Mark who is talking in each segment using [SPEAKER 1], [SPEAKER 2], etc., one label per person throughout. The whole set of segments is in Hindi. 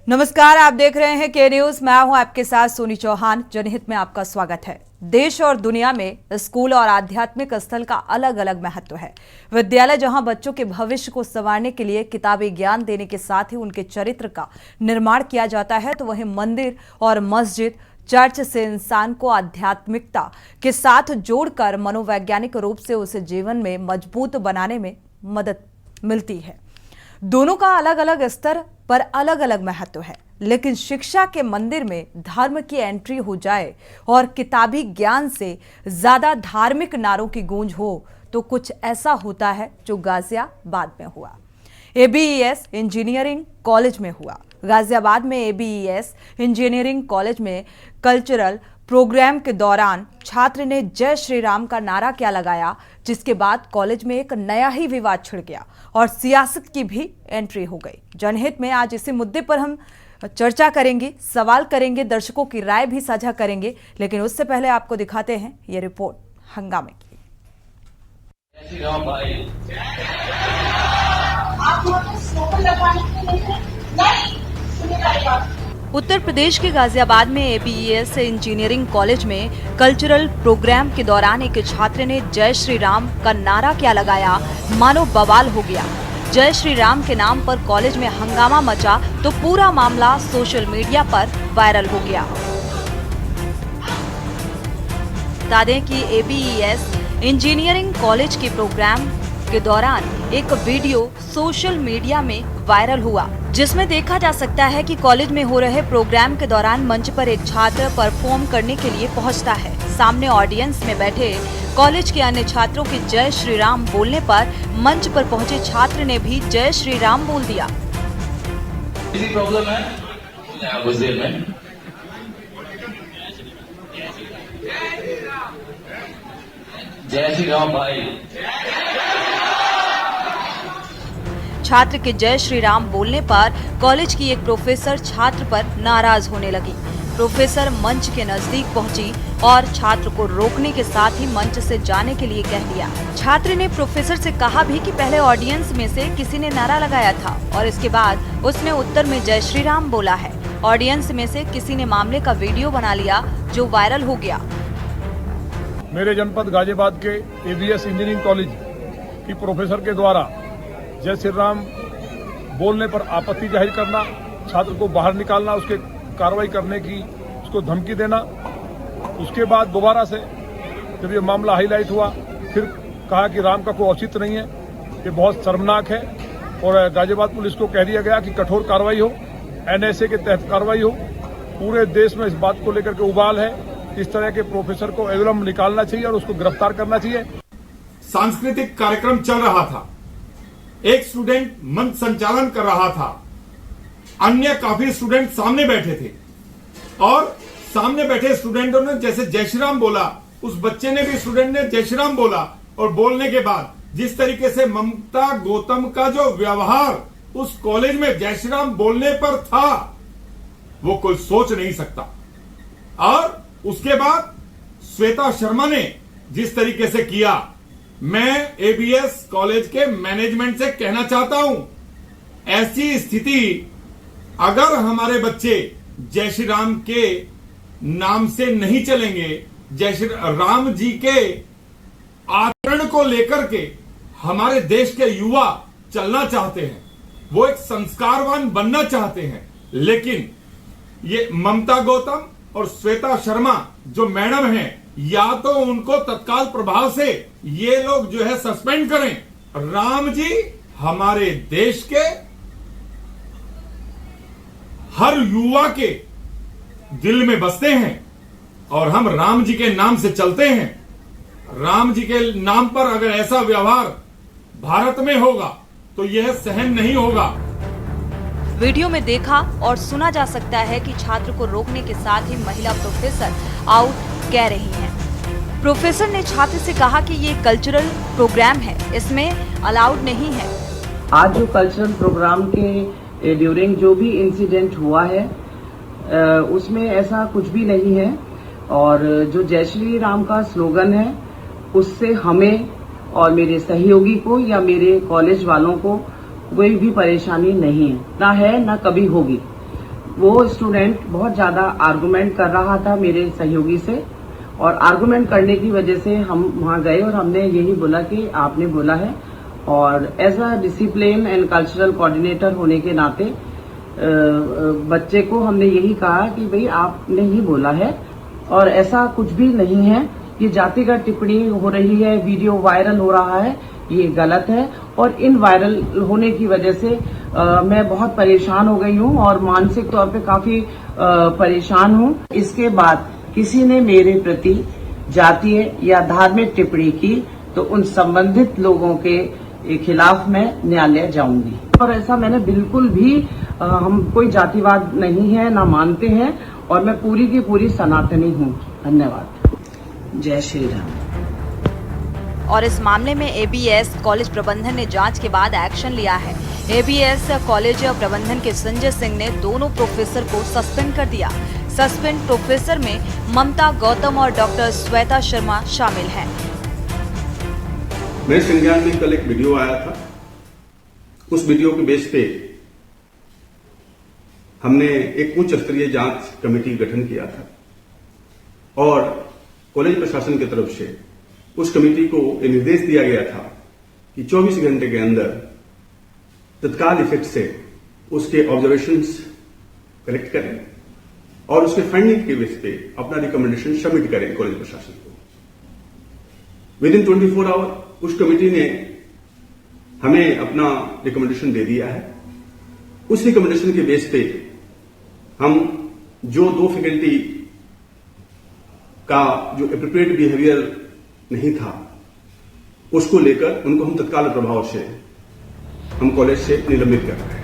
[SPEAKER 1] नमस्कार, आप देख रहे हैं के न्यूज। मैं हूं आपके साथ सोनी चौहान। जनहित में आपका स्वागत है। देश और दुनिया में स्कूल और आध्यात्मिक स्थल का अलग अलग महत्व है। विद्यालय जहां बच्चों के भविष्य को संवारने के लिए किताबी ज्ञान देने के साथ ही उनके चरित्र का निर्माण किया जाता है, तो वहीं मंदिर और मस्जिद, चर्च से इंसान को आध्यात्मिकता के साथ जोड़कर मनोवैज्ञानिक रूप से उसे जीवन में मजबूत बनाने में मदद मिलती है। दोनों का अलग अलग स्तर पर अलग अलग महत्व है, लेकिन शिक्षा के मंदिर में धर्म की एंट्री हो जाए और किताबी ज्ञान से ज्यादा धार्मिक नारों की गूंज हो तो कुछ ऐसा होता है जो गाजियाबाद में हुआ। ABES इंजीनियरिंग कॉलेज में हुआ। गाजियाबाद में ABES इंजीनियरिंग कॉलेज में कल्चरल प्रोग्राम के दौरान छात्र ने जय श्री राम का नारा क्या लगाया, जिसके बाद कॉलेज में एक नया ही विवाद छिड़ गया और सियासत की भी एंट्री हो गई। जनहित में आज इसी मुद्दे पर हम चर्चा करेंगे, सवाल करेंगे, दर्शकों की राय भी साझा करेंगे, लेकिन उससे पहले आपको दिखाते हैं ये रिपोर्ट हंगामे की। उत्तर प्रदेश के गाजियाबाद में ABES इंजीनियरिंग कॉलेज में कल्चरल प्रोग्राम के दौरान एक छात्र ने जय श्री राम का नारा क्या लगाया, मानो बवाल हो गया। जय श्री राम के नाम पर कॉलेज में हंगामा मचा तो पूरा मामला सोशल मीडिया पर वायरल हो गया। बता दें कि ABES इंजीनियरिंग कॉलेज के प्रोग्राम के दौरान एक वीडियो सोशल मीडिया में वायरल हुआ, जिसमें देखा जा सकता है कि कॉलेज में हो रहे प्रोग्राम के दौरान मंच पर एक छात्र परफॉर्म करने के लिए पहुंचता है। सामने ऑडियंस में बैठे कॉलेज के अन्य छात्रों के जय श्री राम बोलने पर मंच पर पहुंचे छात्र ने भी जय श्री राम बोल दिया।
[SPEAKER 2] जय श्री राम भाई।
[SPEAKER 1] छात्र के जय श्री राम बोलने पर कॉलेज की एक प्रोफेसर छात्र पर नाराज होने लगी। प्रोफेसर मंच के नजदीक पहुंची और छात्र को रोकने के साथ ही मंच से जाने के लिए कह दिया। छात्र ने प्रोफेसर से कहा भी कि पहले ऑडियंस में से किसी ने नारा लगाया था और इसके बाद उसने उत्तर में जय श्री राम बोला है। ऑडियंस में से किसी ने मामले का वीडियो बना लिया जो वायरल हो गया।
[SPEAKER 3] मेरे जनपद गाजियाबाद के ABES इंजीनियरिंग कॉलेज की प्रोफेसर के द्वारा जय श्री राम बोलने पर आपत्ति जाहिर करना, छात्र को बाहर निकालना, उसके कार्रवाई करने की उसको धमकी देना। उसके बाद दोबारा से जब ये मामला हाईलाइट हुआ, फिर कहा कि राम का कोई औचित्य नहीं है, ये बहुत शर्मनाक है और गाजियाबाद पुलिस को कह दिया गया कि कठोर कार्रवाई हो, NSA के तहत कार्रवाई हो। पूरे देश में इस बात को लेकर के उबाल है। इस तरह के प्रोफेसर को अविलंब निकालना चाहिए और उसको गिरफ्तार करना चाहिए।
[SPEAKER 4] सांस्कृतिक कार्यक्रम चल रहा था, एक स्टूडेंट मंच संचालन कर रहा था, अन्य काफी स्टूडेंट सामने बैठे थे और सामने बैठे स्टूडेंटों ने जैसे जय श्री राम बोला, उस बच्चे ने भी, स्टूडेंट ने जय श्री राम बोला और बोलने के बाद जिस तरीके से ममता गौतम का जो व्यवहार उस कॉलेज में जय श्री राम बोलने पर था, वो कोई सोच नहीं सकता। और उसके बाद श्वेता शर्मा ने जिस तरीके से किया, मैं ABES कॉलेज के मैनेजमेंट से कहना चाहता हूं, ऐसी स्थिति अगर हमारे बच्चे जय श्री राम के नाम से नहीं चलेंगे, जय श्री राम जी के आचरण को लेकर के हमारे देश के युवा चलना चाहते हैं, वो एक संस्कारवान बनना चाहते हैं, लेकिन ये ममता गौतम और श्वेता शर्मा जो मैडम हैं, या तो उनको तत्काल प्रभाव से ये लोग जो है सस्पेंड करें। राम जी हमारे देश के हर युवा के दिल में बसते हैं और हम राम जी के नाम से चलते हैं। राम जी के नाम पर अगर ऐसा व्यवहार भारत में होगा तो यह सहन नहीं होगा।
[SPEAKER 1] वीडियो में देखा और सुना जा सकता है कि छात्र को रोकने के साथ ही महिला प्रोफेसर आउट कह रही हैं। प्रोफेसर ने छात्र से कहा कि ये कल्चरल प्रोग्राम है, इसमें अलाउड नहीं है।
[SPEAKER 5] आज जो कल्चरल प्रोग्राम के ड्यूरिंग जो भी इंसिडेंट हुआ है उसमें ऐसा कुछ भी नहीं है और जो जय श्री राम का स्लोगन है उससे हमें और मेरे सहयोगी को या मेरे कॉलेज वालों को कोई भी परेशानी नहीं है, ना कभी होगी। वो स्टूडेंट बहुत ज्यादा आर्गुमेंट कर रहा था मेरे सहयोगी से, और आर्गुमेंट करने की वजह से हम वहां गए और हमने यही बोला कि आपने बोला है, और as a discipline and cultural coordinator होने के नाते बच्चे को हमने यही कहा कि भाई आपने ही बोला है और ऐसा कुछ भी नहीं है, ये जातिगत टिप्पणी हो रही है, वीडियो वायरल हो रहा है, ये गलत है। और इन वायरल होने की वजह से मैं बहुत परेशान हो गई हूँ और मानसिक तौर पे काफी परेशान हूँ। इसके बाद किसी ने मेरे प्रति जातीय या धार्मिक टिप्पणी की तो उन संबंधित लोगों के खिलाफ मैं न्यायालय जाऊंगी। और ऐसा मैंने बिल्कुल भी हम कोई जातिवाद नहीं है, ना मानते हैं, और मैं पूरी की पूरी सनातनी हूँ। धन्यवाद। जय श्री राम।
[SPEAKER 1] और इस मामले में एबीएस कॉलेज प्रबंधन ने जांच के बाद एक्शन लिया है। एबीएस कॉलेज प्रबंधन के संजय सिंह ने दोनों प्रोफेसर को सस्पेंड कर दिया। सस्पेंड प्रोफेसर में ममता गौतम और डॉक्टर श्वेता शर्मा शामिल हैं।
[SPEAKER 6] मेरे संज्ञान में कल एक वीडियो आया था। उस वीडियो के बेस पे हमने एक उच्च स्तरीय जांच कमेटी गठन किया था और कॉलेज प्रशासन की तरफ से उस कमेटी को यह निर्देश दिया गया था कि 24 घंटे के अंदर तत्काल इफेक्ट से उसके ऑब्जर्वेशंस कलेक्ट करें और उसके फाइंडिंग के बेस पे अपना रिकमेंडेशन सबमिट करें कॉलेज प्रशासन को। विद इन 24 आवर उस कमेटी ने हमें अपना रिकमेंडेशन दे दिया है। उस रिकमेंडेशन के बेस पे हम जो 2 फैकल्टी का जो एप्रोप्रिएट बिहेवियर नहीं था उसको लेकर उनको हम तत्काल प्रभाव से हम कॉलेज से निलंबित कर रहे हैं।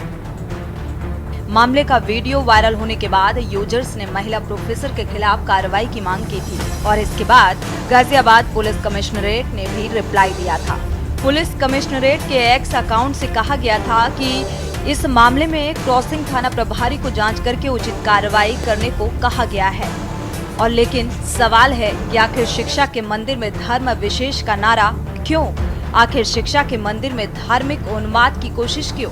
[SPEAKER 1] मामले का वीडियो वायरल होने के बाद यूजर्स ने महिला प्रोफेसर के खिलाफ कार्रवाई की मांग की थी और इसके बाद गाजियाबाद पुलिस कमिश्नरेट ने भी रिप्लाई दिया था। पुलिस कमिश्नरेट के एक्स अकाउंट से कहा गया था कि इस मामले में क्रॉसिंग थाना प्रभारी को जांच करके उचित कार्रवाई करने को कहा गया है। और लेकिन सवाल है कि आखिर शिक्षा के मंदिर में धर्म विशेष का नारा क्यों? आखिर शिक्षा के मंदिर में धार्मिक उन्माद की कोशिश क्यों?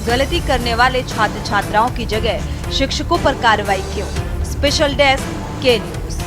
[SPEAKER 1] गलती करने वाले छात्र छात्राओं की जगह शिक्षकों पर कार्रवाई क्यों? स्पेशल डेस्क के न्यूज।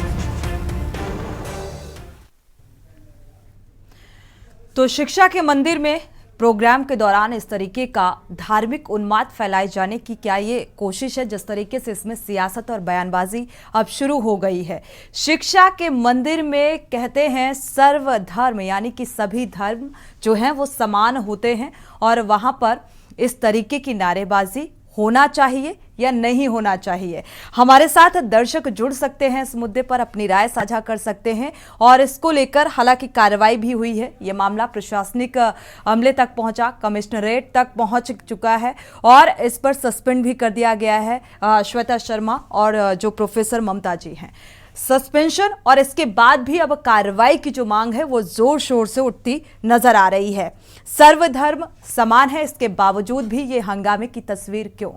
[SPEAKER 1] तो शिक्षा के मंदिर में प्रोग्राम के दौरान इस तरीके का धार्मिक उन्माद फैलाए जाने की क्या ये कोशिश है? जिस तरीके से इसमें सियासत और बयानबाजी अब शुरू हो गई है। शिक्षा के मंदिर में कहते हैं सर्वधर्म, यानी कि सभी धर्म जो हैं वो समान होते हैं और वहां पर इस तरीके की नारेबाजी होना चाहिए या नहीं होना चाहिए। हमारे साथ दर्शक जुड़ सकते हैं, इस मुद्दे पर अपनी राय साझा कर सकते हैं और इसको लेकर हालांकि कार्रवाई भी हुई है। ये मामला प्रशासनिक अमले तक पहुंचा, कमिश्नरेट तक पहुंच चुका है और इस पर सस्पेंड भी कर दिया गया है श्वेता शर्मा और जो प्रोफेसर ममता जी हैं। सस्पेंशन और इसके बाद भी अब कार्रवाई की जो मांग है वो जोर शोर से उठती नजर आ रही है। सर्वधर्म समान है, इसके बावजूद भी ये हंगामे की तस्वीर क्यों?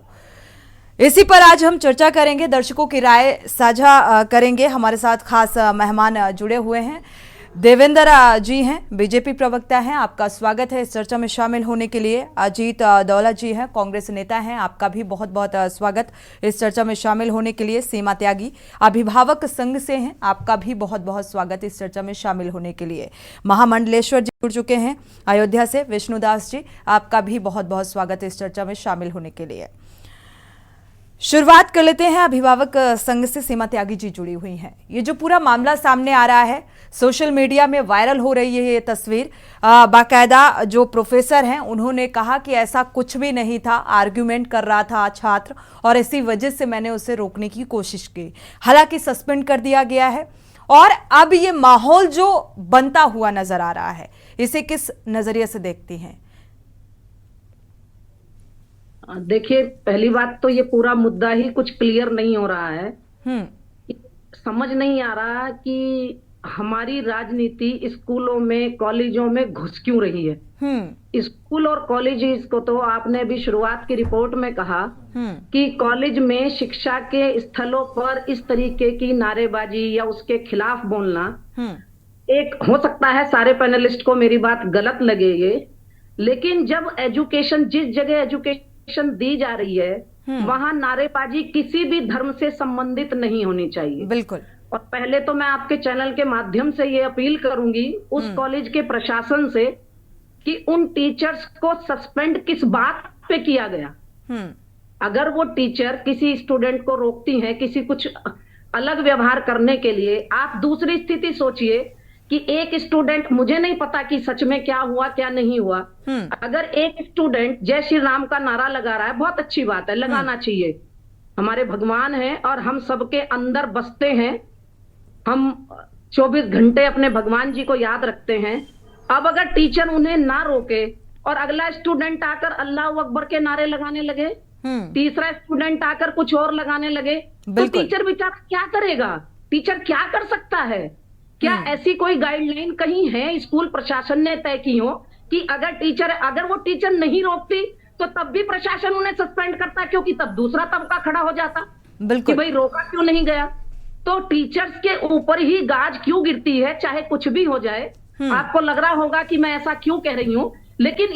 [SPEAKER 1] इसी पर आज हम चर्चा करेंगे, दर्शकों की राय साझा करेंगे। हमारे साथ खास मेहमान जुड़े हुए हैं। देवेंद्र जी हैं, बीजेपी प्रवक्ता हैं, आपका स्वागत है इस चर्चा में शामिल होने के लिए। अजीत दौलत जी हैं, कांग्रेस नेता हैं, आपका भी बहुत बहुत स्वागत इस चर्चा में शामिल होने के लिए। सीमा त्यागी अभिभावक संघ से हैं, आपका भी बहुत बहुत स्वागत इस चर्चा में शामिल होने के लिए। महामंडलेश्वर जी जुड़ चुके हैं अयोध्या से। विष्णुदास जी, आपका भी बहुत बहुत स्वागत इस चर्चा में शामिल होने के लिए। शुरुआत कर लेते हैं अभिभावक संघ से। सीमा त्यागी जी जुड़ी हुई हैं। ये जो पूरा मामला सामने आ रहा है, सोशल मीडिया में वायरल हो रही है ये तस्वीर, बाकायदा जो प्रोफेसर हैं उन्होंने कहा कि ऐसा कुछ भी नहीं था, आर्ग्यूमेंट कर रहा था छात्र और इसी वजह से मैंने उसे रोकने की कोशिश की। हालांकि सस्पेंड कर दिया गया है और अब ये माहौल जो बनता हुआ नजर आ रहा है, इसे किस नजरिए से देखती हैं?
[SPEAKER 5] देखिए, पहली बात तो ये पूरा मुद्दा ही कुछ क्लियर नहीं हो रहा है। समझ नहीं आ रहा कि हमारी राजनीति स्कूलों में, कॉलेजों में घुस क्यों रही है। स्कूल और कॉलेज को तो आपने भी शुरुआत की रिपोर्ट में कहा कि कॉलेज में शिक्षा के स्थलों पर इस तरीके की नारेबाजी या उसके खिलाफ बोलना, एक हो सकता है सारे पैनलिस्ट को मेरी बात गलत लगेगी, लेकिन जब एजुकेशन, जिस जगह एजुकेशन दी जा रही है
[SPEAKER 7] वहां नारेबाजी किसी भी धर्म से संबंधित नहीं होनी चाहिए।
[SPEAKER 1] बिल्कुल।
[SPEAKER 7] और पहले तो मैं आपके चैनल के माध्यम से ये अपील करूंगी उस कॉलेज के प्रशासन से कि उन टीचर्स को सस्पेंड किस बात पे किया गया। अगर वो टीचर किसी स्टूडेंट को रोकती हैं किसी कुछ अलग व्यवहार करने के लिए, आप दूसरी स्थिति सोचिए कि एक स्टूडेंट, मुझे नहीं पता कि सच में क्या हुआ क्या नहीं हुआ, अगर एक स्टूडेंट जय श्री राम का नारा लगा रहा है, बहुत अच्छी बात है, लगाना चाहिए, हमारे भगवान हैं और हम सबके अंदर बसते हैं, हम 24 घंटे अपने भगवान जी को याद रखते हैं। अब अगर टीचर उन्हें ना रोके और अगला स्टूडेंट आकर अल्लाह अकबर के नारे लगाने लगे, तीसरा स्टूडेंट आकर कुछ और लगाने लगे, तो टीचर बेचारा क्या करेगा? टीचर क्या कर सकता है? क्या ऐसी कोई गाइडलाइन कहीं है स्कूल प्रशासन ने तय की हो कि अगर वो टीचर नहीं रोकती तो तब भी प्रशासन उन्हें सस्पेंड करता, क्योंकि तब दूसरा तबका खड़ा हो जाता कि भाई रोका क्यों नहीं गया। तो टीचर्स के ऊपर ही गाज क्यों गिरती है, चाहे कुछ भी हो जाए। आपको लग रहा होगा कि मैं ऐसा क्यों कह रही हूँ, लेकिन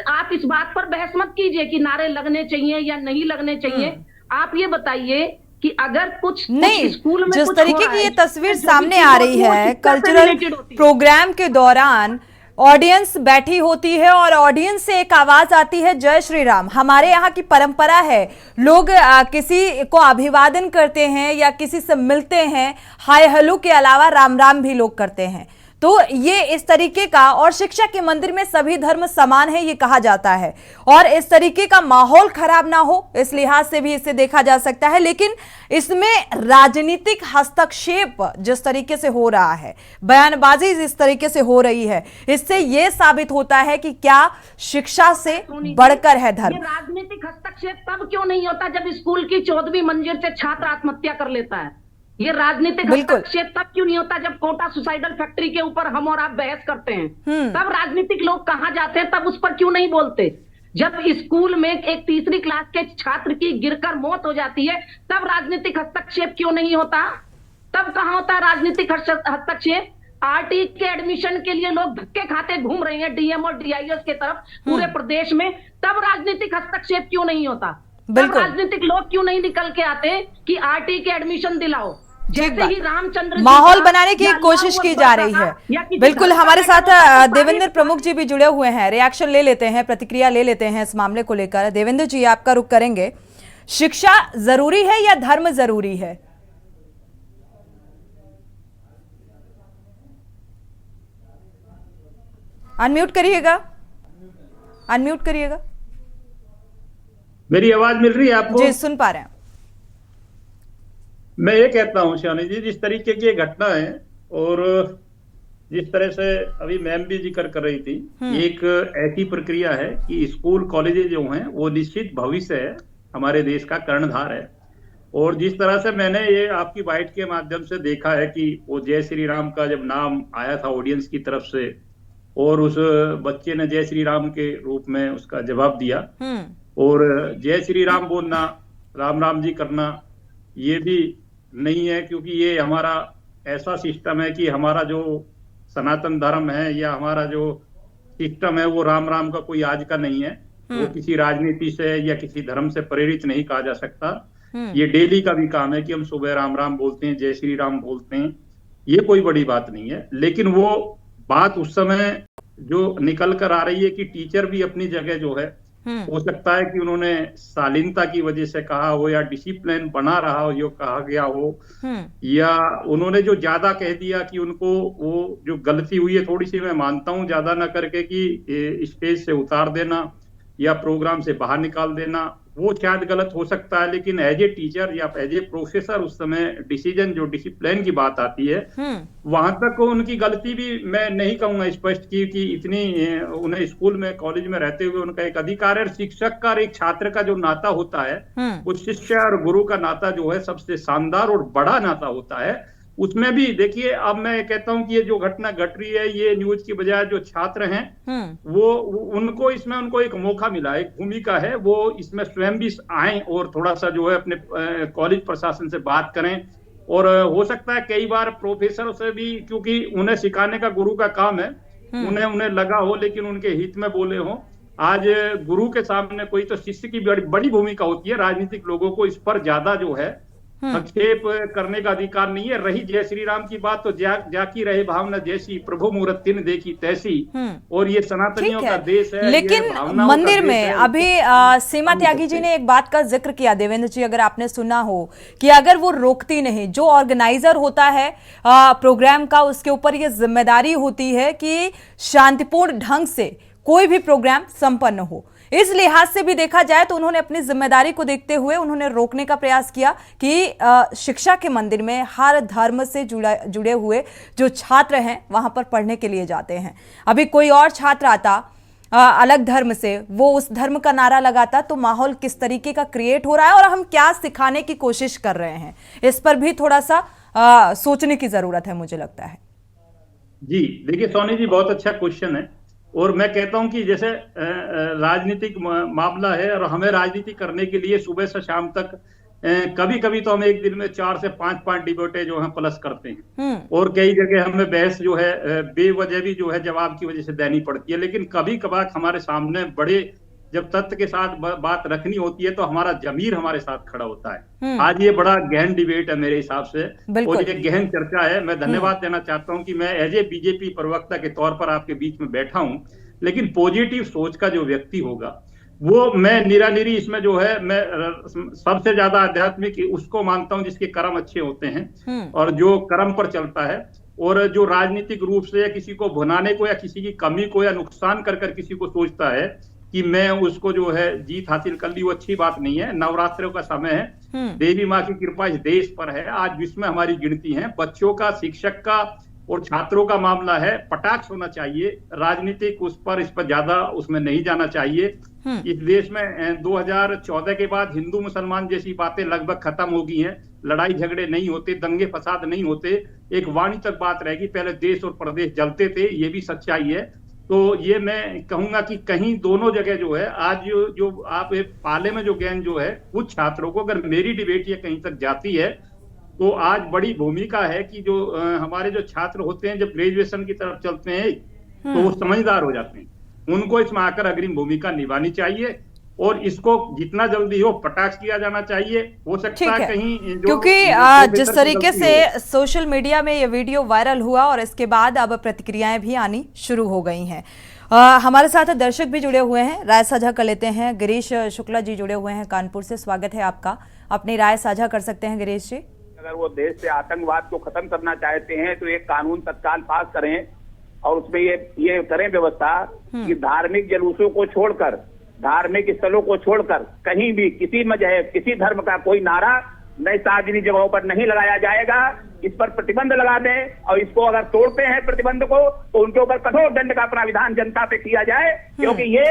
[SPEAKER 7] आप इस बात पर बहस मत कीजिए कि नारे लगने चाहिए या नहीं लगने चाहिए। आप ये बताइए कि अगर कुछ
[SPEAKER 1] नहीं,
[SPEAKER 7] स्कूल में
[SPEAKER 1] जिस
[SPEAKER 7] कुछ
[SPEAKER 1] तरीके
[SPEAKER 7] हो रहा
[SPEAKER 1] की ये
[SPEAKER 7] है,
[SPEAKER 1] तस्वीर
[SPEAKER 7] जो
[SPEAKER 1] सामने
[SPEAKER 7] भी
[SPEAKER 1] आ
[SPEAKER 7] चीज
[SPEAKER 1] रही
[SPEAKER 7] होती
[SPEAKER 1] है,
[SPEAKER 7] शिक्षा से
[SPEAKER 1] कल्चरल
[SPEAKER 7] related होती है।
[SPEAKER 1] प्रोग्राम के दौरान ऑडियंस बैठी होती है और ऑडियंस से एक आवाज आती है जय श्री राम। हमारे यहाँ की परंपरा है, लोग किसी को अभिवादन करते हैं या किसी से मिलते हैं, हाय हेलो के अलावा राम राम भी लोग करते हैं। तो ये इस तरीके का, और शिक्षा के मंदिर में सभी धर्म समान है ये कहा जाता है, और इस तरीके का माहौल खराब ना हो इस लिहाज से भी इसे देखा जा सकता है। लेकिन इसमें राजनीतिक हस्तक्षेप जिस तरीके से हो रहा है, बयानबाजी जिस तरीके से हो रही है, इससे यह साबित होता है कि क्या शिक्षा से बढ़कर है धर्म।
[SPEAKER 7] ये राजनीतिक हस्तक्षेप तब क्यों नहीं होता जब स्कूल की 14वीं मंजिल से छात्र आत्महत्या कर लेता है। ये राजनीतिक हस्तक्षेप तब क्यों नहीं होता जब कोटा सुसाइडल फैक्ट्री के ऊपर हम और आप बहस करते हैं। तब राजनीतिक लोग कहां जाते हैं, तब उस पर क्यों नहीं बोलते। जब स्कूल में एक तीसरी क्लास के छात्र की गिरकर मौत हो जाती है, तब राजनीतिक हस्तक्षेप क्यों नहीं होता। तब कहां होता है राजनीतिक हस्तक्षेप। आरटी के एडमिशन के लिए लोग धक्के खाते घूम रहे हैं डीएम और डीआईएस के तरफ पूरे प्रदेश में, तब राजनीतिक हस्तक्षेप क्यों नहीं होता। तब राजनीतिक लोग क्यों नहीं निकल के आते कि आरटी के एडमिशन दिलाओ, जैसे ही रामचंद्र
[SPEAKER 1] माहौल बनाने की कोशिश की जा रही है। बिल्कुल, हमारे साथ देवेंद्र प्रमुख जी भी जुड़े हुए हैं, रिएक्शन ले लेते हैं, प्रतिक्रिया ले लेते हैं इस मामले को लेकर। देवेंद्र जी, आपका रुख करेंगे, शिक्षा जरूरी है या धर्म जरूरी है? अनम्यूट करिएगा, अनम्यूट करिएगा।
[SPEAKER 8] मेरी आवाज मिल रही है आपको?
[SPEAKER 1] जी, सुन पा रहे हैं।
[SPEAKER 8] मैं ये कहता हूँ शानी जी, जिस तरीके की घटना है और जिस तरह से अभी मैम भी जिक्र कर रही थी, एक ऐसी प्रक्रिया है कि स्कूल कॉलेजेस जो हैं वो निश्चित भविष्य है, हमारे देश का कर्णधार है। और जिस तरह से मैंने ये आपकी बाइट के माध्यम से देखा है कि वो जय श्री राम का जब नाम आया था ऑडियंस की तरफ से और उस बच्चे ने जय श्री राम के रूप में उसका जवाब दिया, और जय श्री राम बोलना, राम राम जी करना ये भी नहीं है, क्योंकि ये हमारा ऐसा सिस्टम है कि हमारा जो सनातन धर्म है या हमारा जो सिस्टम है वो राम राम का कोई आज का नहीं है, वो किसी राजनीति से या किसी धर्म से प्रेरित नहीं कहा जा सकता। ये डेली का भी काम है कि हम सुबह राम राम बोलते हैं, जय श्री राम बोलते हैं, ये कोई बड़ी बात नहीं है। लेकिन वो बात उस समय जो निकल कर आ रही है कि टीचर भी अपनी जगह जो है, हो सकता है कि उन्होंने शालीनता की वजह से कहा हो या डिसिप्लिन बना रहा हो जो कहा गया हो, या उन्होंने जो ज्यादा कह दिया कि उनको वो जो गलती हुई है थोड़ी सी, मैं मानता हूं ज्यादा ना करके कि स्टेज से उतार देना या प्रोग्राम से बाहर निकाल देना, वो शायद गलत हो सकता है। लेकिन एज ए टीचर या एज ए प्रोफेसर उस समय डिसीजन जो डिसिप्लिन की बात आती है, वहां तक उनकी गलती भी मैं नहीं कहूंगा स्पष्ट की कि इतनी उन्हें स्कूल में कॉलेज में रहते हुए उनका एक अधिकार है। शिक्षक का एक छात्र का जो नाता होता है, वो शिष्य और गुरु का नाता जो है सबसे शानदार और बड़ा नाता होता है। उसमें भी देखिए, अब मैं कहता हूं कि ये जो घटना घट रही है, ये न्यूज की बजाय जो छात्र हैं वो उनको इसमें उनको एक मौका मिला, एक भूमिका है, वो इसमें स्वयं भी आए और थोड़ा सा जो है अपने कॉलेज प्रशासन से बात करें। और हो सकता है कई बार प्रोफेसर से भी, क्योंकि उन्हें सिखाने का गुरु का काम है, उन्हें लगा हो लेकिन उनके हित में बोले हो। आज गुरु के सामने कोई तो शिष्य की बड़ी बड़ी भूमिका होती है। राजनीतिक लोगों को इस पर ज्यादा जो है हस्तक्षेप करने का अधिकार नहीं है। रही जय श्री राम की बात, तो जाकी रहे भावना जैसी, प्रभु मुहूर्त तीन देखी तैसी। और ये सनातनियों का देश है।
[SPEAKER 1] लेकिन मंदिर में अभी सीमा त्यागी जी ने एक बात का जिक्र किया, देवेंद्र जी, अगर आपने सुना हो, कि अगर वो रोकती नहीं, जो ऑर्गेनाइजर होता है प्रोग्राम का, उसके ऊपर ये जिम्मेदारी होती है कि शांतिपूर्ण ढंग से कोई भी प्रोग्राम संपन्न हो। इस लिहाज से भी देखा जाए तो उन्होंने अपनी जिम्मेदारी को देखते हुए उन्होंने रोकने का प्रयास किया कि शिक्षा के मंदिर में हर धर्म से जुड़े हुए जो छात्र हैं वहां पर पढ़ने के लिए जाते हैं। अभी कोई और छात्र आता अलग धर्म से, वो उस धर्म का नारा लगाता, तो माहौल किस तरीके का क्रिएट हो रहा है और हम क्या सिखाने की कोशिश कर रहे हैं, इस पर भी थोड़ा सा सोचने की जरूरत है, मुझे लगता है।
[SPEAKER 8] जी देखिए सोनी जी, बहुत अच्छा क्वेश्चन है। और मैं कहता हूं कि जैसे राजनीतिक मामला है और हमें राजनीति करने के लिए सुबह से शाम तक कभी कभी तो हम एक दिन में 4 से 5 डिबेटें जो है प्लस करते हैं। और कई जगह हमें बहस जो है बेवजह भी जो है जवाब की वजह से देनी पड़ती है। लेकिन कभी कभार हमारे सामने बड़े जब तथ्य के साथ बात रखनी होती है तो हमारा जमीर हमारे साथ खड़ा होता है। आज ये बड़ा गहन डिबेट है मेरे हिसाब से, और ये गहन चर्चा है। मैं धन्यवाद देना चाहता हूं कि मैं एज ए बीजेपी प्रवक्ता के तौर पर आपके बीच में बैठा हूं। लेकिन पॉजिटिव सोच का जो व्यक्ति होगा वो, मैं निरानिरी इसमें जो है मैं सबसे ज्यादा आध्यात्मिक उसको मानता हूं जिसके कर्म अच्छे होते हैं और जो कर्म पर चलता है, और जो राजनीतिक रूप से किसी को भुनाने को या किसी की कमी को या नुकसान कर किसी को सोचता है कि मैं उसको जो है जीत हासिल कर ली, वो अच्छी बात नहीं है। नवरात्रों का समय है, देवी माँ की कृपा इस देश पर है। आज विश्व में हमारी गिनती है। बच्चों का, शिक्षक का और छात्रों का मामला है, कटाक्ष होना चाहिए। राजनीतिक उस पर ज्यादा उसमें नहीं जाना चाहिए। इस देश में 2014 के बाद हिंदू मुसलमान जैसी बातें लगभग खत्म हो गई हैं। लड़ाई झगड़े नहीं होते, दंगे फसाद नहीं होते। एक वाणी तक बात रहेगी, पहले देश और प्रदेश जलते थे, ये भी सच्चाई है। तो ये मैं कहूंगा कि कहीं दोनों जगह जो है आज जो आप पाले में जो ज्ञान जो है, कुछ छात्रों को अगर मेरी डिबेट ये कहीं तक जाती है तो आज बड़ी भूमिका है कि जो हमारे जो छात्र होते हैं जब ग्रेजुएशन की तरफ चलते हैं तो वो समझदार हो जाते हैं। उनको इसमें आकर अग्रिम भूमिका निभानी चाहिए और इसको जितना जल्दी हो कटाक्ष किया जाना चाहिए। हो सकता है कहीं
[SPEAKER 1] क्योंकि जिस तरीके से सोशल मीडिया में ये वीडियो वायरल हुआ और इसके बाद अब प्रतिक्रियाएं भी आनी शुरू हो गई हैं। हमारे साथ दर्शक भी जुड़े हुए हैं, राय साझा कर लेते हैं। गिरीश शुक्ला जी जुड़े हुए हैं कानपुर से, स्वागत है आपका। अपनी राय साझा कर सकते हैं गिरीश जी।
[SPEAKER 9] अगर वो देश से आतंकवाद को खत्म करना चाहते हैं तो एक कानून तत्काल पास करें और उसमें ये करें व्यवस्था कि धार्मिक जुलूसों को छोड़कर, धार्मिक स्थलों को छोड़कर कहीं भी किसी मजहब, किसी धर्म का कोई नारा नए सार्वजनिक जगहों पर नहीं लगाया जाएगा। इस पर प्रतिबंध लगा दें और इसको अगर तोड़ते हैं प्रतिबंध को तो उनके ऊपर कठोर दंड का प्राविधान जनता पे किया जाए, क्योंकि ये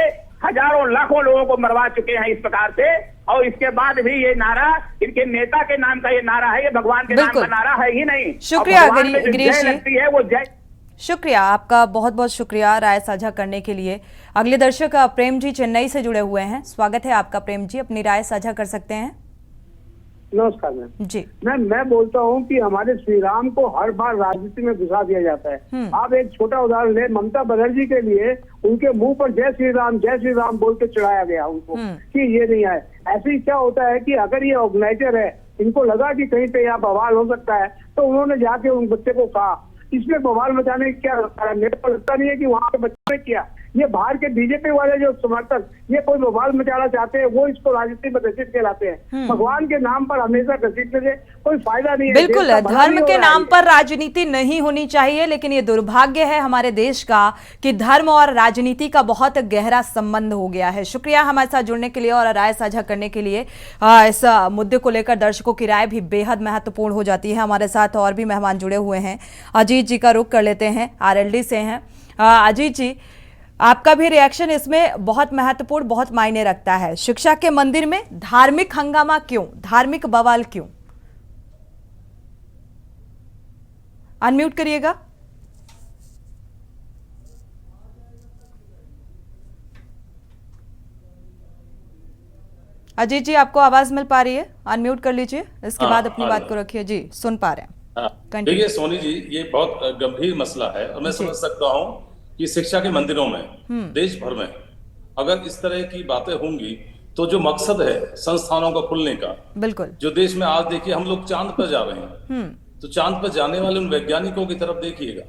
[SPEAKER 9] हजारों लाखों लोगों को मरवा चुके हैं इस प्रकार से। और इसके बाद भी ये नारा इनके नेता के नाम का ये नारा है, ये भगवान के नाम का नारा है ही नहीं।
[SPEAKER 1] शुक्रिया गिरीश
[SPEAKER 9] जी, है वो जय।
[SPEAKER 1] शुक्रिया आपका, बहुत बहुत शुक्रिया राय साझा करने के लिए। अगले दर्शक प्रेम जी चेन्नई से जुड़े हुए हैं, स्वागत है आपका प्रेम जी। अपनी राय साझा कर सकते हैं।
[SPEAKER 10] नमस्कार मैम
[SPEAKER 1] जी।
[SPEAKER 10] मैं बोलता हूँ कि हमारे श्री राम को हर बार राजनीति में घुसा दिया जाता है। आप एक छोटा उदाहरण ले, ममता बनर्जी के लिए उनके मुंह पर जय श्री राम बोल के चढ़ाया गया उनको कि ये नहीं आए। ऐसे ही क्या होता है कि अगर ये ऑर्गेनाइजर है, इनको लगा कि कहीं पे यहाँ बवाल हो सकता है तो उन्होंने जाके उन बच्चे को कहा। इसमें बवाल मचाने की क्या मेरे को लगता नहीं है कि वहाँ के बच्चे ने किया। ये बाहर के बीजेपी वाले जो समर्थक ये कोई बवाल मचाना चाहते हैं, वो इसको राजनीति में घसीट के लाते हैं। भगवान के नाम पर हमेशा घसीटने से कोई फायदा नहीं है।
[SPEAKER 1] बिल्कुल, धर्म के नाम पर राजनीति नहीं होनी चाहिए, लेकिन ये दुर्भाग्य है हमारे देश का कि धर्म और राजनीति का बहुत गहरा संबंध हो गया है। शुक्रिया हमारे साथ जुड़ने के लिए और राय साझा करने के लिए। इस मुद्दे को लेकर दर्शकों की राय भी बेहद महत्वपूर्ण हो जाती है। हमारे साथ और भी मेहमान जुड़े हुए हैं। अजीत जी का रुख कर लेते हैं, RLD से हैं। अजीत जी, आपका भी रिएक्शन इसमें बहुत महत्वपूर्ण, बहुत मायने रखता है। शिक्षा के मंदिर में धार्मिक हंगामा क्यों, धार्मिक बवाल क्यों? अनम्यूट करिएगा। अजीत जी, आपको आवाज मिल पा रही है? अनम्यूट कर लीजिए, इसके बाद अपनी बात को रखिए। जी, सुन पा रहे हैं।
[SPEAKER 2] देखिए सोनी जी, ये बहुत गंभीर मसला है और मैं समझ सकता हूँ कि शिक्षा के मंदिरों में देश भर में
[SPEAKER 11] अगर इस तरह की बातें होंगी तो जो मकसद है संस्थानों का खुलने का,
[SPEAKER 1] बिल्कुल,
[SPEAKER 11] जो देश में आज देखिए हम लोग चांद पर जा रहे हैं, तो चांद पर जाने वाले उन वैज्ञानिकों की तरफ देखिएगा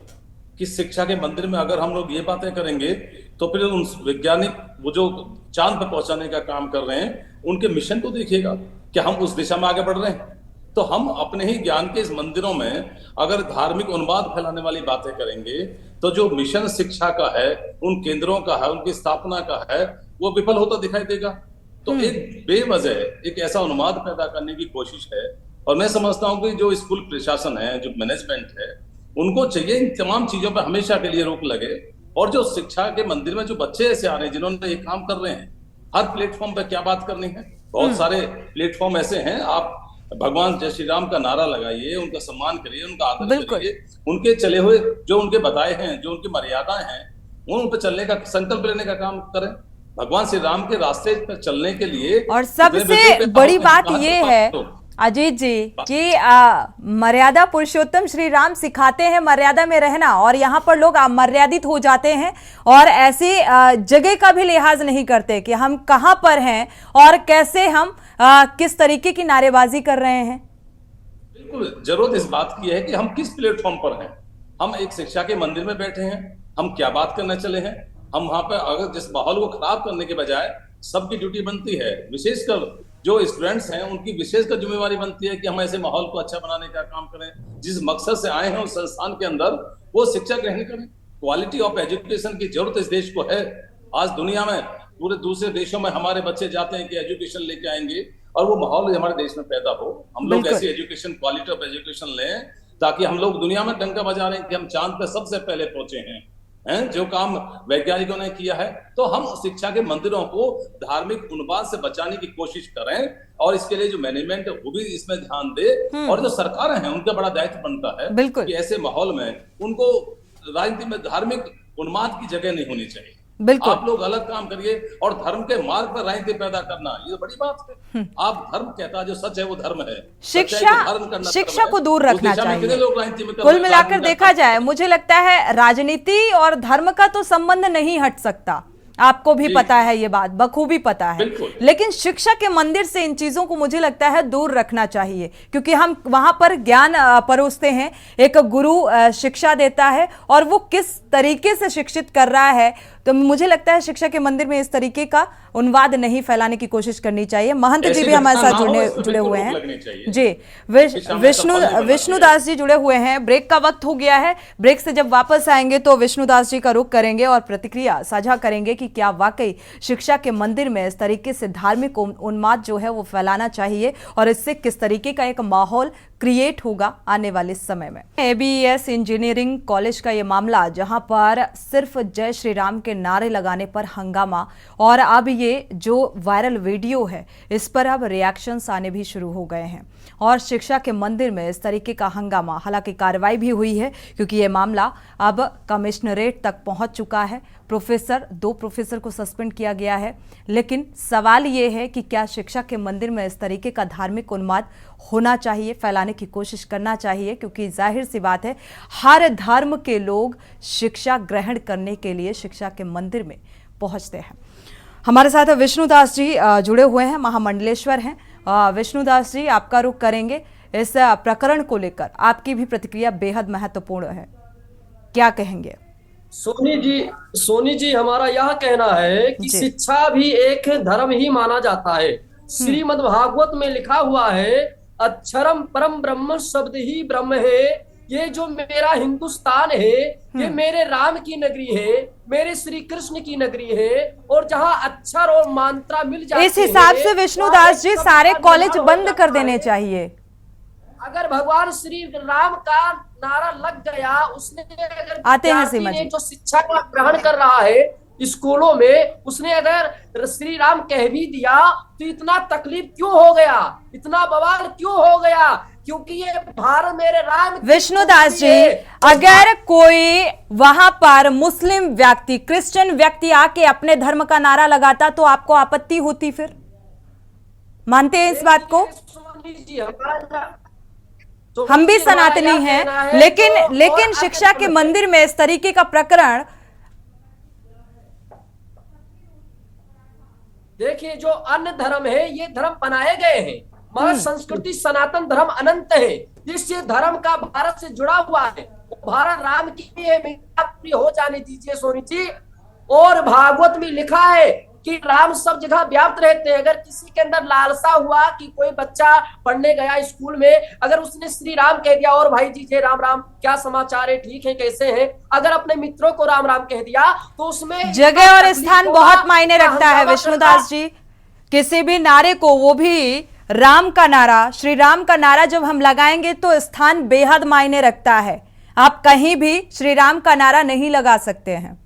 [SPEAKER 11] कि शिक्षा के मंदिर में अगर हम लोग ये बातें करेंगे तो फिर उन वैज्ञानिक वो जो चांद पर पहुंचाने का काम कर रहे हैं उनके मिशन को देखिएगा कि हम उस दिशा में आगे बढ़ रहे हैं। तो हम अपने ही ज्ञान के इस मंदिरों में अगर धार्मिक उन्माद फैलाने वाली बातें करेंगे तो जो मिशन शिक्षा का है, उन केंद्रों का है, उनकी स्थापना का है, वो विफल होता दिखाई देगा। तो एक बेवजह एक ऐसा उन्माद पैदा करने की कोशिश है। और मैं समझता हूं कि जो स्कूल प्रशासन है, जो मैनेजमेंट है, उनको चाहिए इन तमाम चीजों पर हमेशा के लिए रोक लगे। और जो शिक्षा के मंदिर में जो बच्चे ऐसे आ रहे हैं जिन्होंने ये काम कर रहे हैं, हर प्लेटफॉर्म पर क्या बात करनी है, बहुत सारे प्लेटफॉर्म ऐसे हैं, आप भगवान जय श्री राम का नारा लगाइए, उनका सम्मान करिए, उनका आदर करिए, उनके चले हुए जो उनके बताए हैं, जो उनकी मर्यादाएं हैं, उन पर चलने का संकल्प लेने का काम करें। भगवान श्री राम के रास्ते पर चलने के लिए।
[SPEAKER 1] और सबसे बड़ी बात ये है अजीत जी कि मर्यादा पुरुषोत्तम श्री राम सिखाते हैं मर्यादा में रहना, और यहाँ पर लोग अमर्यादित हो जाते हैं और ऐसी जगह का भी लिहाज नहीं करते कि हम कहाँ पर हैं और कैसे हम किस तरीके की नारेबाजी कर रहे हैं।
[SPEAKER 11] बिल्कुल जरूरत इस बात की है कि हम किस प्लेटफॉर्म पर हैं। हम एक शिक्षा के मंदिर में बैठे हैं, हम क्या बात करने चले हैं। हम वहां पर अगर जिस माहौल को खराब करने के बजाय सबकी ड्यूटी बनती है, विशेषकर जो स्टूडेंट्स हैं उनकी विशेषकर जिम्मेवारी बनती है कि हम ऐसे माहौल को अच्छा बनाने का काम करें। जिस मकसद से आए हैं उस संस्थान के अंदर वो शिक्षा ग्रहण करें। क्वालिटी ऑफ एजुकेशन की जरूरत इस देश को है। आज दुनिया में पूरे दूसरे देशों में हमारे बच्चे जाते हैं कि एजुकेशन लेके आएंगे और वो माहौल हमारे देश में पैदा हो। हम लोग ऐसी एजुकेशन, क्वालिटी ऑफ एजुकेशन लें ताकि हम लोग दुनिया में डंका बजा रहे हैं कि हम चांद पे सबसे पहले पहुंचे हैं, जो काम वैज्ञानिकों ने किया है। तो हम शिक्षा के मंदिरों को धार्मिक उन्माद से बचाने की कोशिश करें और इसके लिए जो मैनेजमेंट है वो भी इसमें ध्यान दे। और जो सरकारें हैं उनका बड़ा दायित्व बनता है कि ऐसे माहौल में उनको राजनीति में धार्मिक उन्माद की जगह नहीं होनी चाहिए।
[SPEAKER 1] बिल्कुल,
[SPEAKER 11] आप लोग अलग काम करिए और धर्म के मार्ग पर राजनीति पैदा करना ये बड़ी बात है। आप धर्म कहता है, जो सच है वो धर्म है।
[SPEAKER 1] शिक्षा को दूर रखना चाहिए। कुल मिलाकर देखा जाए मुझे लगता है राजनीति और धर्म का तो संबंध नहीं हट सकता, आपको भी पता है ये बात, बखूबी पता है। लेकिन शिक्षा के मंदिर से इन चीजों को मुझे लगता है दूर रखना चाहिए, क्योंकि हम वहां पर ज्ञान परोसते हैं, एक गुरु शिक्षा देता है और वो किस तरीके से शिक्षित कर रहा है। तो मुझे लगता है शिक्षा के मंदिर में इस तरीके का उन्वाद नहीं फैलाने की कोशिश करनी चाहिए। महंत जी भी हमारे साथ जुड़े हुए हैं जी, विष्णुदास जी जुड़े हुए हैं। ब्रेक का वक्त हो गया है, ब्रेक से जब वापस आएंगे तो विष्णुदास जी का रुख करेंगे और प्रतिक्रिया साझा करेंगे कि क्या वाकई शिक्षा के मंदिर में इस तरीके से धार्मिक उन्माद जो है वो फैलाना चाहिए और इससे किस तरीके का एक माहौल क्रिएट होगा आने वाले समय में। ABES इंजीनियरिंग कॉलेज का ये मामला, जहां पर सिर्फ जय श्री राम के नारे लगाने पर हंगामा, और अब ये जो वायरल वीडियो है इस पर अब रिएक्शंस आने भी शुरू हो गए हैं और शिक्षा के मंदिर में इस तरीके का हंगामा। हालांकि कार्रवाई भी हुई है क्योंकि ये मामला अब कमिश्नरेट तक पहुंच चुका है। दो प्रोफेसर को सस्पेंड किया गया है। लेकिन सवाल ये है कि क्या शिक्षा के मंदिर में इस तरीके का धार्मिक उन्माद होना चाहिए, फैलाने की कोशिश करना चाहिए, क्योंकि जाहिर सी बात है हर धर्म के लोग शिक्षा ग्रहण करने के लिए शिक्षा के मंदिर में पहुंचते हैं। हमारे साथ विष्णुदास जी जुड़े हुए हैं, महामंडलेश्वर हैं। विष्णुदास जी, आपका रुख करेंगे इस प्रकरण को लेकर, आपकी भी प्रतिक्रिया बेहद महत्वपूर्ण है, क्या कहेंगे?
[SPEAKER 12] सोनी जी हमारा यह कहना है कि शिक्षा भी एक धर्म ही माना जाता है। श्रीमद् भागवत में लिखा हुआ है, अक्षरम परम ब्रह्म शब्द ही ब्रह्म है। ये जो मेरा हिंदुस्तान है ये मेरे राम की नगरी है, मेरे श्री कृष्ण की नगरी है, और जहाँ अक्षर और मात्रा मिल जाती है।
[SPEAKER 1] इस हिसाब से विष्णुदास जी सारे कॉलेज बंद कर देने चाहिए।
[SPEAKER 12] अगर भगवान श्री राम का नारा लग गया, उसने अगर
[SPEAKER 1] आते हैं सीमा जी,
[SPEAKER 12] जो शिक्षा का ग्रहण कर रहा है स्कूलों में, उसने अगर श्री राम कह भी दिया तो इतना तकलीफ क्यों हो गया, इतना बवाल क्यों हो गया? क्योंकि ये भारत मेरे राम।
[SPEAKER 1] विष्णुदास जी, अगर कोई वहां पर मुस्लिम व्यक्ति, क्रिश्चियन व्यक्ति आके अपने धर्म का नारा लगाता तो आपको आपत्ति होती? फिर मानते हैं इस बात को? हम भी सनातनी हैं, लेकिन शिक्षा के मंदिर में इस तरीके का प्रकरण
[SPEAKER 12] देखिए जो अन्य धर्म है ये धर्म बनाए गए हैं, मगर संस्कृति सनातन धर्म अनंत है। जिस धर्म का भारत से जुड़ा हुआ है भारत राम की है, पूरी हो जाने दीजिए सोनी जी। और भागवत में लिखा है कि राम सब जगह व्याप्त रहते हैं। अगर किसी के अंदर लालसा हुआ कि कोई बच्चा पढ़ने गया स्कूल में, अगर उसने श्री राम कह दिया और भाई जी जय राम राम, क्या समाचार है, ठीक है, कैसे हैं, अगर अपने मित्रों को राम राम कह दिया तो उसमें
[SPEAKER 1] जगह और स्थान बहुत मायने रखता है विष्णुदास जी। किसी भी नारे को, वो भी राम का नारा, श्री राम का नारा जब हम लगाएंगे तो स्थान बेहद मायने रखता है। आप कहीं भी श्री राम का नारा नहीं लगा सकते हैं।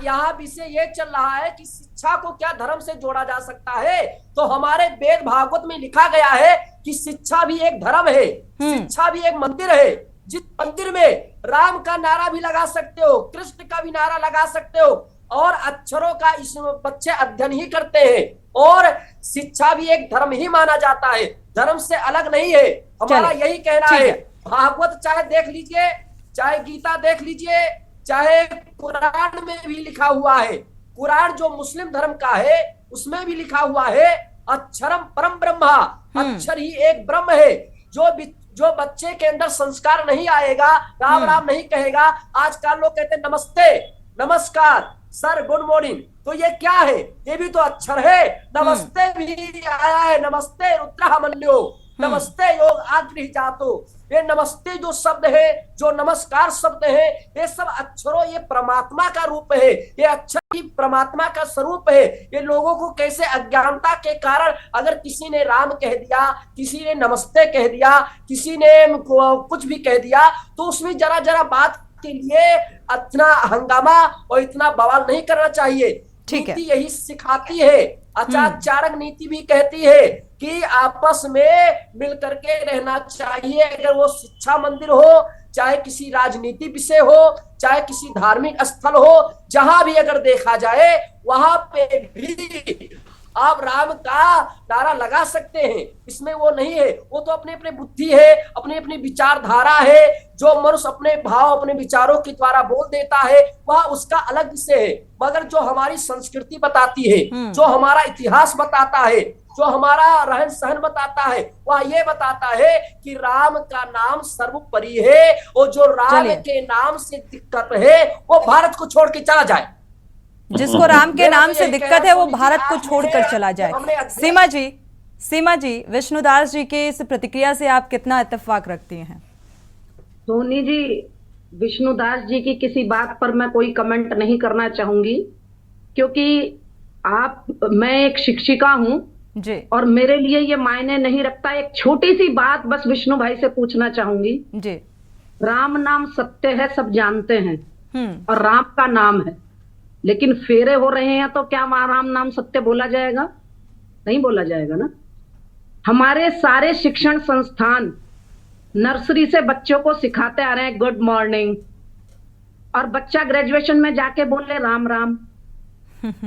[SPEAKER 12] यहाँ विषय ये चल रहा है कि शिक्षा को क्या धर्म से जोड़ा जा सकता है। तो हमारे वेद भागवत में लिखा गया है कि शिक्षा भी एक धर्म है, शिक्षा भी एक मंदिर है। जिस मंदिर में राम का नारा भी लगा सकते हो, कृष्ण का भी नारा लगा सकते हो, और अक्षरों का इस बच्चे अध्ययन ही करते हैं। और शिक्षा भी एक धर्म ही माना जाता है, धर्म से अलग नहीं है। हमारा यही कहना है। भागवत चाहे देख लीजिए, चाहे गीता देख लीजिए, चाहे कुरान में भी लिखा हुआ है। कुरान जो मुस्लिम धर्म का है उसमें भी लिखा हुआ है अक्षरम परम ब्रह्मा, अक्षर ही एक ब्रह्म है। जो बच्चे के अंदर संस्कार नहीं आएगा, राम राम नहीं कहेगा। आजकल लोग कहते हैं नमस्ते, नमस्कार, सर, गुड मॉर्निंग, तो ये क्या है? ये भी तो अक्षर है। नमस्ते भी आया है, नमस्ते रुद्रमल्यो, नमस्ते योग आग्रह जातो। ये नमस्ते जो शब्द है, जो नमस्कार शब्द है, ये सब अक्षरों, ये परमात्मा का रूप है। ये अक्षर ही परमात्मा का स्वरूप है। ये लोगों को कैसे अज्ञानता के कारण, अगर किसी ने राम कह दिया, किसी ने नमस्ते कह दिया, किसी ने कुछ भी कह दिया, तो उसमें जरा जरा बात के लिए इतना हंगामा और इतना बवाल नहीं करना चाहिए। नीति यही सिखाती है। आचार्य नीति भी कहती है कि आपस में मिल करके रहना चाहिए। अगर वो शिक्षा मंदिर हो, चाहे किसी राजनीति विषय हो, चाहे किसी धार्मिक स्थल हो, जहां भी अगर देखा जाए वहां पे भी आप राम का नारा लगा सकते हैं। इसमें वो नहीं है। वो तो अपने अपने बुद्धि है, अपनी अपनी विचारधारा है। जो मनुष्य अपने भाव, अपने विचारों के द्वारा बोल देता है वह उसका अलग विषय है। मगर जो हमारी संस्कृति बताती है, जो हमारा इतिहास बताता है, जो हमारा रहन सहन बताता है, वह ये बताता है कि राम का नाम सर्वोपरि है। और जो राम के नाम से दिक्कत है वो भारत को छोड़ के चला जाए।
[SPEAKER 1] जिसको राम के नाम से दिक्कत है वो भारत को छोड़कर चला जाए। सीमा जी, विष्णुदास जी के इस प्रतिक्रिया से आप कितना इत्तेफाक रखती हैं?
[SPEAKER 7] सोनी जी, विष्णुदास जी की किसी बात पर मैं कोई कमेंट नहीं करना चाहूंगी, क्योंकि मैं एक शिक्षिका हूं
[SPEAKER 1] जी, और
[SPEAKER 7] मेरे लिए ये मायने नहीं रखता। एक छोटी सी बात बस विष्णु भाई से पूछना चाहूंगी
[SPEAKER 1] जी।
[SPEAKER 7] राम नाम सत्य है, सब जानते हैं, और राम का नाम है, लेकिन फेरे हो रहे हैं तो क्या वहां राम नाम सत्य बोला जाएगा? नहीं बोला जाएगा ना। हमारे सारे शिक्षण संस्थान नर्सरी से बच्चों को सिखाते आ रहे हैं गुड मॉर्निंग, और बच्चा ग्रेजुएशन में जाके बोले राम राम।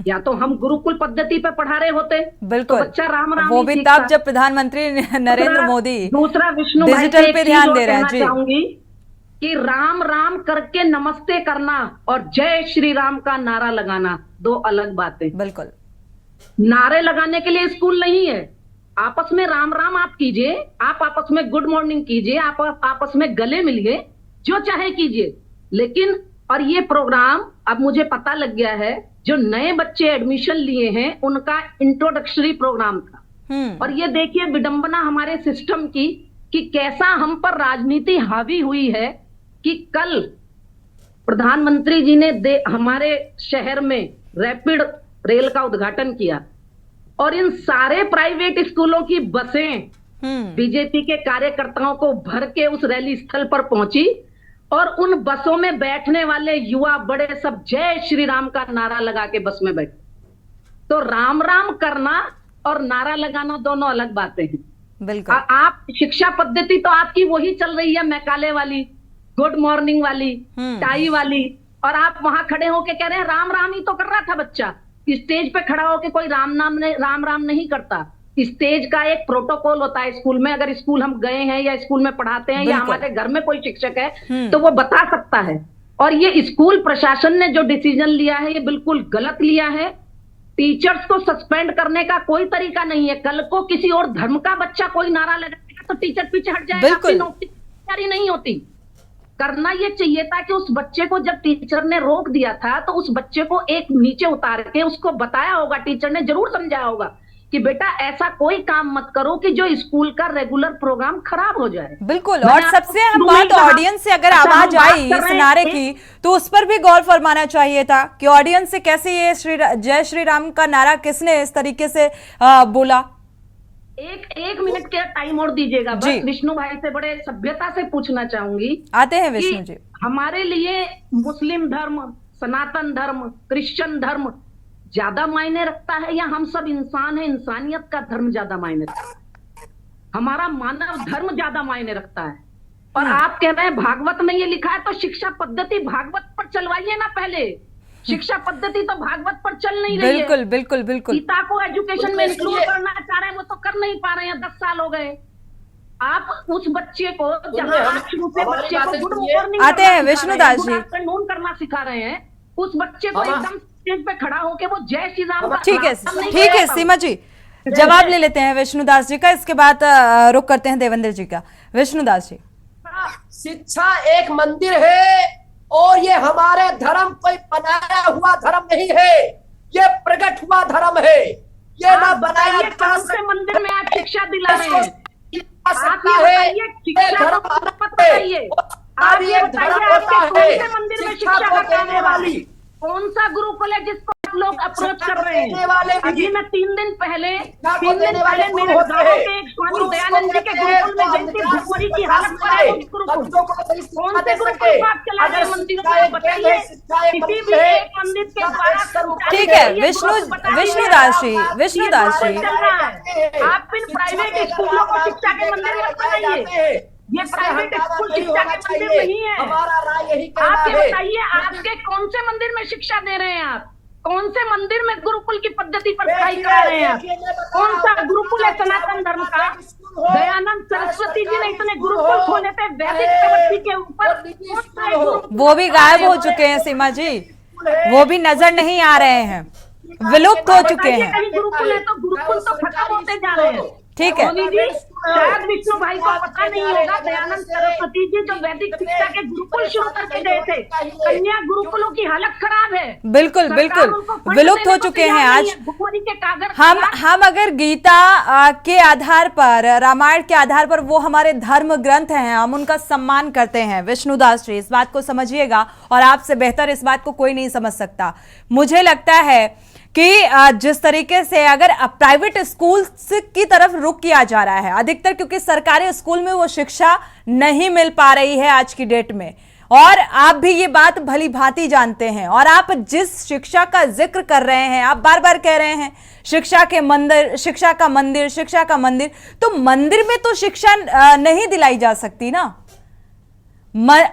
[SPEAKER 7] या तो हम गुरुकुल पद्धति पे पढ़ा रहे होते,
[SPEAKER 1] बिल्कुल,
[SPEAKER 7] तो बच्चा राम राम
[SPEAKER 1] वो भी तब जब प्रधानमंत्री नरेंद्र मोदी
[SPEAKER 7] दूसरा विष्णु
[SPEAKER 1] डिजिटल पे ध्यान दे रहे हैं जी।
[SPEAKER 7] चाहूंगी कि राम राम करके नमस्ते करना और जय श्री राम का नारा लगाना दो अलग बातें।
[SPEAKER 1] बिल्कुल,
[SPEAKER 7] नारे लगाने के लिए स्कूल नहीं है। आपस में राम राम आप कीजिए, आप आपस में गुड मॉर्निंग कीजिए, आप आपस में गले मिलिए, जो चाहे कीजिए। लेकिन और ये प्रोग्राम अब मुझे पता लग गया है, जो नए बच्चे एडमिशन लिए हैं उनका इंट्रोडक्टरी प्रोग्राम था। और ये देखिए विडंबना हमारे सिस्टम की कि कैसा हम पर राजनीति हावी हुई है कि कल प्रधानमंत्री जी ने हमारे शहर में रैपिड रेल का उद्घाटन किया, और इन सारे प्राइवेट स्कूलों की बसें बीजेपी के कार्यकर्ताओं को भर के उस रैली स्थल पर पहुंची, और उन बसों में बैठने वाले युवा बड़े सब जय श्री राम का नारा लगा के बस में बैठे। तो राम राम करना और नारा लगाना दोनों अलग बातें हैं।
[SPEAKER 1] बिल्कुल।
[SPEAKER 7] आप शिक्षा पद्धति तो आपकी वही चल रही है, मैकाले वाली, गुड मॉर्निंग वाली, टाई वाली, और आप वहां खड़े होके कह रहे हैं राम राम ही तो कर रहा था बच्चा। स्टेज पे खड़ा होके कोई राम राम नहीं करता। स्टेज का एक प्रोटोकॉल होता है स्कूल में। अगर स्कूल हम गए हैं या स्कूल में पढ़ाते हैं या हमारे घर में कोई शिक्षक है तो वो बता सकता है। और ये स्कूल प्रशासन ने जो डिसीजन लिया है ये बिल्कुल गलत लिया है। टीचर्स को सस्पेंड करने का कोई तरीका नहीं है। कल को किसी और धर्म का बच्चा कोई नारा लगाएगा तो टीचर पीछे हट जाएगा,
[SPEAKER 1] बिल्कुल।
[SPEAKER 7] नौकरी तैयारी नहीं होती। करना ये चाहिए था कि उस बच्चे को जब टीचर ने रोक दिया था तो उस बच्चे को एक नीचे उतार के उसको बताया होगा, टीचर ने जरूर समझाया होगा कि बेटा ऐसा कोई काम मत करो कि जो स्कूल का रेगुलर प्रोग्राम खराब हो जाए।
[SPEAKER 1] बिल्कुल। और सबसे अहम बात, ऑडियंस से अगर आवाज आई इस नारे की तो उस पर भी गौर फरमाना चाहिए था कि ऑडियंस से कैसे ये जय श्री राम का नारा किसने इस तरीके से बोला।
[SPEAKER 7] एक मिनट का टाइम और दीजिएगा बस। विष्णु भाई से बड़े सभ्यता से पूछना चाहूंगी।
[SPEAKER 1] आते हैं विष्णु जी।
[SPEAKER 7] हमारे लिए मुस्लिम धर्म, सनातन धर्म, क्रिश्चियन धर्म ज्यादा मायने रखता है या हम सब इंसान हैं, इंसानियत का धर्म ज्यादा मायने रखता है? हमारा मानव धर्म ज्यादा मायने रखता है। और आप कह रहे हैं भागवत में ये लिखा है, तो शिक्षा पद्धति भागवत पर चलवाइए ना पहले। शिक्षा पद्धति तो भागवत पर चल नहीं रही है।
[SPEAKER 1] बिल्कुल बिल्कुल बिल्कुल।
[SPEAKER 7] गीता को एजुकेशन में इंक्लूड करना चाह रहे हैं, वो तो कर नहीं पा रहे हैं। 10 साल हो गए। आप उस बच्चे को जहाँ शुरू से बच्चे को गुड मॉर्निंग
[SPEAKER 1] आते हैं विष्णु दास जी
[SPEAKER 7] करना सिखा रहे हैं, उस बच्चे को एकदम स्टेज पे खड़ा होके वो जय श्री राम।
[SPEAKER 1] ठीक है सीमा जी, जवाब ले लेते हैं विष्णु दास जी का, इसके बाद रुक करते हैं देवेंद्र जी का। विष्णु दास जी।
[SPEAKER 12] शिक्षा एक मंदिर है और ये हमारे धर्म कोई बनाया हुआ धर्म नहीं है, ये प्रकट हुआ धर्म है। ये ना बनाया
[SPEAKER 7] कौन से मंदिर में आप शिक्षा दिला रहे हैं?
[SPEAKER 12] आप ये बताइए, आप ये बताइए मंदिर में शिक्षा देने वाली
[SPEAKER 7] कौन सा गुरुकुल है जिसको आप लोग अप्रोच कर रहे हैं? अभी मैं 3 दिन पहले मेरे गांव के एक स्वामी दयानंद जी के गुरुकुल में गई थी। भुखमरी की हालत में गुरुकुल, कौन से गुरुकुल आप चला रहे मंदिर को बताइए? किसी भी एक मंदिर के द्वारा।
[SPEAKER 1] ठीक है विष्णु दास जी, विष्णु दास जी
[SPEAKER 7] आप इन प्राइवेट स्कूलों को शिक्षा के मंदिर में बनाइए। ये प्राइवेट स्कूल शिक्षा के मंदिर नहीं है।
[SPEAKER 12] हमारा राय यही
[SPEAKER 7] आप
[SPEAKER 12] कहना
[SPEAKER 7] ये
[SPEAKER 12] है।
[SPEAKER 7] बताइए आपके कौन से मंदिर में शिक्षा दे रहे हैं? आप कौन से मंदिर में गुरुकुल की पद्धति पर पढ़ाई करा रहे हैं? कौन सा गुरुकुल है सनातन धर्म का? दयानंद सरस्वती जी ने इतने गुरुकुल खोले थे वैदिक प्रवृत्ति के ऊपर,
[SPEAKER 1] वो भी गायब हो चुके हैं सीमा जी, वो भी नजर नहीं आ रहे हैं, विलुप्त हो चुके हैं।
[SPEAKER 7] कहीं गुरुकुल है तो गुरुकुल तो खत्म होते जा रहे हैं।
[SPEAKER 1] ठीक है।
[SPEAKER 7] शायद विष्णु भाई को पता नहीं होगा, दयानंद सरस्वती जी जो वैदिक शिक्षा के गुरुकुल शुरू करके गए थे, कन्या गुरुकुलों की हालत खराब है।
[SPEAKER 1] बिल्कुल बिल्कुल विलुप्त हो चुके हैं आज। हम अगर गीता के आधार पर, रामायण के आधार पर वो हमारे धर्म ग्रंथ हैं, हम उनका सम्मान करते हैं। विष्णु दास जी इस बात को समझिएगा, और आपसे बेहतर इस बात को कोई नहीं समझ सकता। मुझे लगता है कि जिस तरीके से अगर प्राइवेट स्कूल की तरफ रुख किया जा रहा है अधिकतर, क्योंकि सरकारी स्कूल में वो शिक्षा नहीं मिल पा रही है आज की डेट में, और आप भी ये बात भली भांति जानते हैं। और आप जिस शिक्षा का जिक्र कर रहे हैं, आप बार बार कह रहे हैं शिक्षा के मंदिर, शिक्षा का मंदिर, शिक्षा का मंदिर, तो मंदिर में तो शिक्षा नहीं दिलाई जा सकती ना।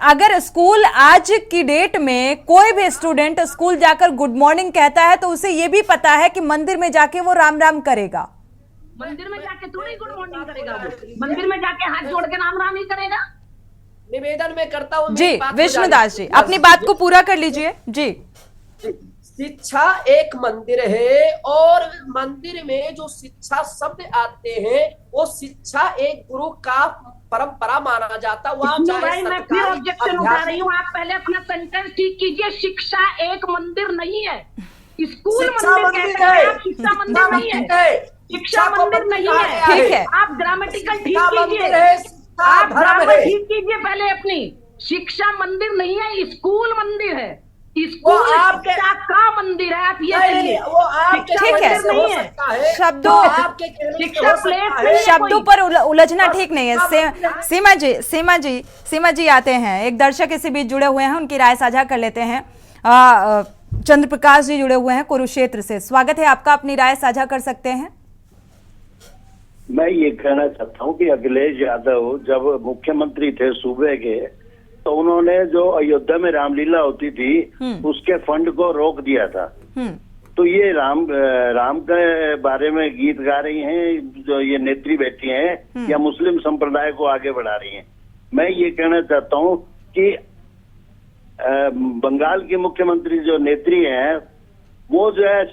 [SPEAKER 1] अगर स्कूल आज की डेट में कोई भी स्टूडेंट स्कूल जाकर गुड मॉर्निंग कहता है तो उसे ये भी पता है कि मंदिर में जाके वो राम राम करेगा।
[SPEAKER 7] मंदिर में जाके थोड़ी गुड मॉर्निंग करेगा, मंदिर में जाके हाथ जोड़ के राम राम ही करेगा।
[SPEAKER 12] निवेदन में करता हूँ
[SPEAKER 1] जी विष्णु दास जी, अपनी बात को पूरा कर लीजिए जी।
[SPEAKER 12] शिक्षा एक मंदिर है और मंदिर में जो शिक्षा शब्द आते हैं वो शिक्षा एक गुरु का परंपरा माना जाता। वहाँ
[SPEAKER 7] मैं फिर ऑब्जेक्शन उठा रही हूँ, आप पहले अपना सेंटेंस ठीक कीजिए। शिक्षा एक मंदिर नहीं है, स्कूल मंदिर है, शिक्षा मंदिर नहीं है, शिक्षा मंदिर नहीं है।
[SPEAKER 1] ठीक है,
[SPEAKER 7] आप ग्रामेटिकल ठीक कीजिए, आप ग्रामर ठीक कीजिए पहले अपनी। शिक्षा मंदिर नहीं है, स्कूल मंदिर है, स्कूल शिक्षा का मंदिर है। आप ये कहिए,
[SPEAKER 12] वो आपके
[SPEAKER 1] ठीक है,
[SPEAKER 12] नहीं है।
[SPEAKER 1] शब्दों पर उलझना ठीक नहीं है। सीमा जी आते हैं, एक दर्शक इसी बीच जुड़े हुए हैं, उनकी राय साझा कर लेते हैं। चंद्र प्रकाश जी जुड़े हुए हैं कुरुक्षेत्र से, स्वागत है आपका, अपनी राय साझा कर सकते हैं।
[SPEAKER 13] मैं ये कहना चाहता हूँ कि अखिलेश यादव जब मुख्यमंत्री थे सूबे के, तो उन्होंने जो अयोध्या में रामलीला होती थी उसके फंड को रोक दिया था। तो ये राम के बारे में गीत गा रही हैं जो ये नेत्री बैठी हैं, या मुस्लिम संप्रदाय को आगे बढ़ा रही हैं। मैं ये कहना चाहता हूँ कि बंगाल की मुख्यमंत्री जो नेत्री हैं वो जो है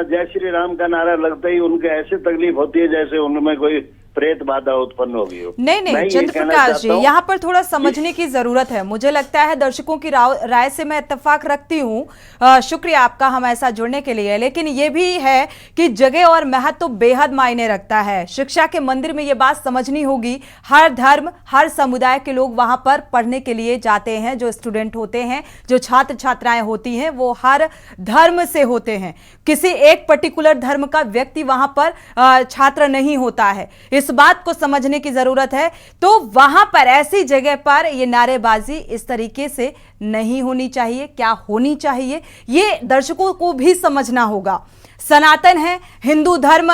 [SPEAKER 13] जय श्री राम का नारा लगते ही उनके ऐसे तकलीफ होती है जैसे उनमें कोई प्रेत बाधा उत्पन्न हो गई हो।
[SPEAKER 1] नहीं चंद्रप्रकाश जी, यहाँ पर थोड़ा समझने की जरूरत है। मुझे लगता है दर्शकों की राय से मैं इत्तेफाक रखती हूँ। शुक्रिया आपका हमारे साथ जुड़ने के लिए। लेकिन ये भी है कि जगह और महत्व तो बेहद मायने रखता है। शिक्षा के मंदिर में ये बात समझनी होगी। हर धर्म, हर समुदाय के लोग वहां पर पढ़ने के लिए जाते हैं। जो स्टूडेंट होते हैं, जो छात्र छात्राएं होती हैं, वो हर धर्म से होते हैं। किसी एक पर्टिकुलर धर्म का व्यक्ति वहां पर छात्र नहीं होता है। इस बात को समझने की जरूरत है। तो वहां पर ऐसी जगह पर ये नारेबाजी इस तरीके से नहीं होनी चाहिए। क्या होनी चाहिए ये दर्शकों को भी समझना होगा। सनातन है, हिंदू धर्म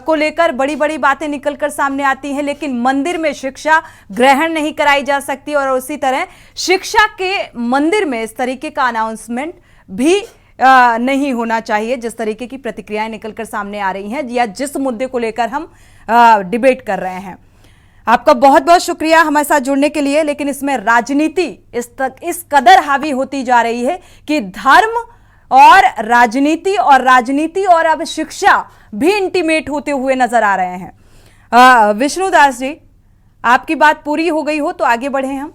[SPEAKER 1] को लेकर बड़ी बड़ी बातें निकलकर सामने आती हैं, लेकिन मंदिर में शिक्षा ग्रहण नहीं कराई जा सकती। और उसी तरह शिक्षा के मंदिर में इस तरीके का अनाउंसमेंट भी नहीं होना चाहिए। जिस तरीके की प्रतिक्रियाएं निकलकर सामने आ रही हैं या जिस मुद्दे को लेकर हम डिबेट कर रहे हैं। आपका बहुत बहुत शुक्रिया हमारे साथ जुड़ने के लिए। लेकिन इसमें राजनीति इस कदर हावी होती जा रही है कि धर्म और राजनीति और अब शिक्षा भी इंटीमेट होते हुए नजर आ रहे हैं। विष्णुदास जी, आपकी बात पूरी हो गई हो तो आगे बढ़े हम।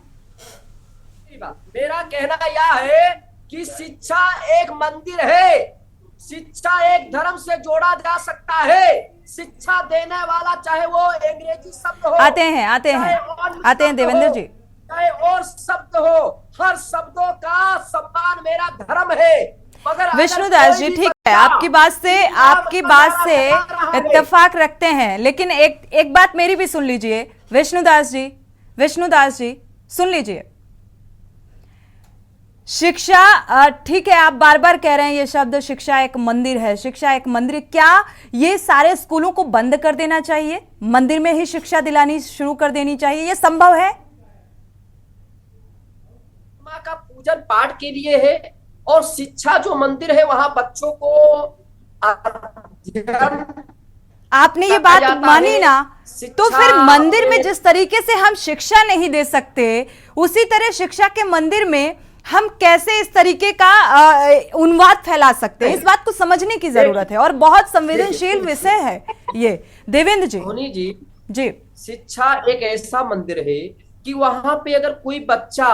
[SPEAKER 12] मेरा कहना यह है कि शिक्षा एक मंदिर है। शिक्षा एक धर्म से जोड़ा जा सकता है। शिक्षा देने वाला चाहे वो अंग्रेजी शब्द हो, आते हैं देवेंद्र जी, चाहे और शब्द हो, हर शब्दों का सम्मान मेरा धर्म है। मगर
[SPEAKER 1] विष्णुदास जी, ठीक है, आपकी बात से इत्तेफाक रखते हैं। लेकिन एक बात मेरी भी सुन लीजिए विष्णुदास जी सुन लीजिए। शिक्षा, ठीक है, आप बार बार कह रहे हैं ये शब्द, शिक्षा एक मंदिर है, शिक्षा एक मंदिर। क्या ये सारे स्कूलों को बंद कर देना चाहिए? मंदिर में ही शिक्षा दिलानी शुरू कर देनी चाहिए? ये संभव है?
[SPEAKER 12] माँ का पूजन पाठ के लिए है और शिक्षा जो मंदिर है वहां बच्चों को
[SPEAKER 1] आपने ये बात मानी ना, तो फिर मंदिर में जिस तरीके से हम शिक्षा नहीं दे सकते, उसी तरह शिक्षा के मंदिर में हम कैसे इस तरीके का उन्माद फैला सकते हैं? इस बात को समझने की जरूरत है और बहुत संवेदनशील विषय है ये। देवेंद्र जी,
[SPEAKER 12] सोनी
[SPEAKER 1] जी,
[SPEAKER 12] शिक्षा एक ऐसा मंदिर है कि वहां पे अगर कोई बच्चा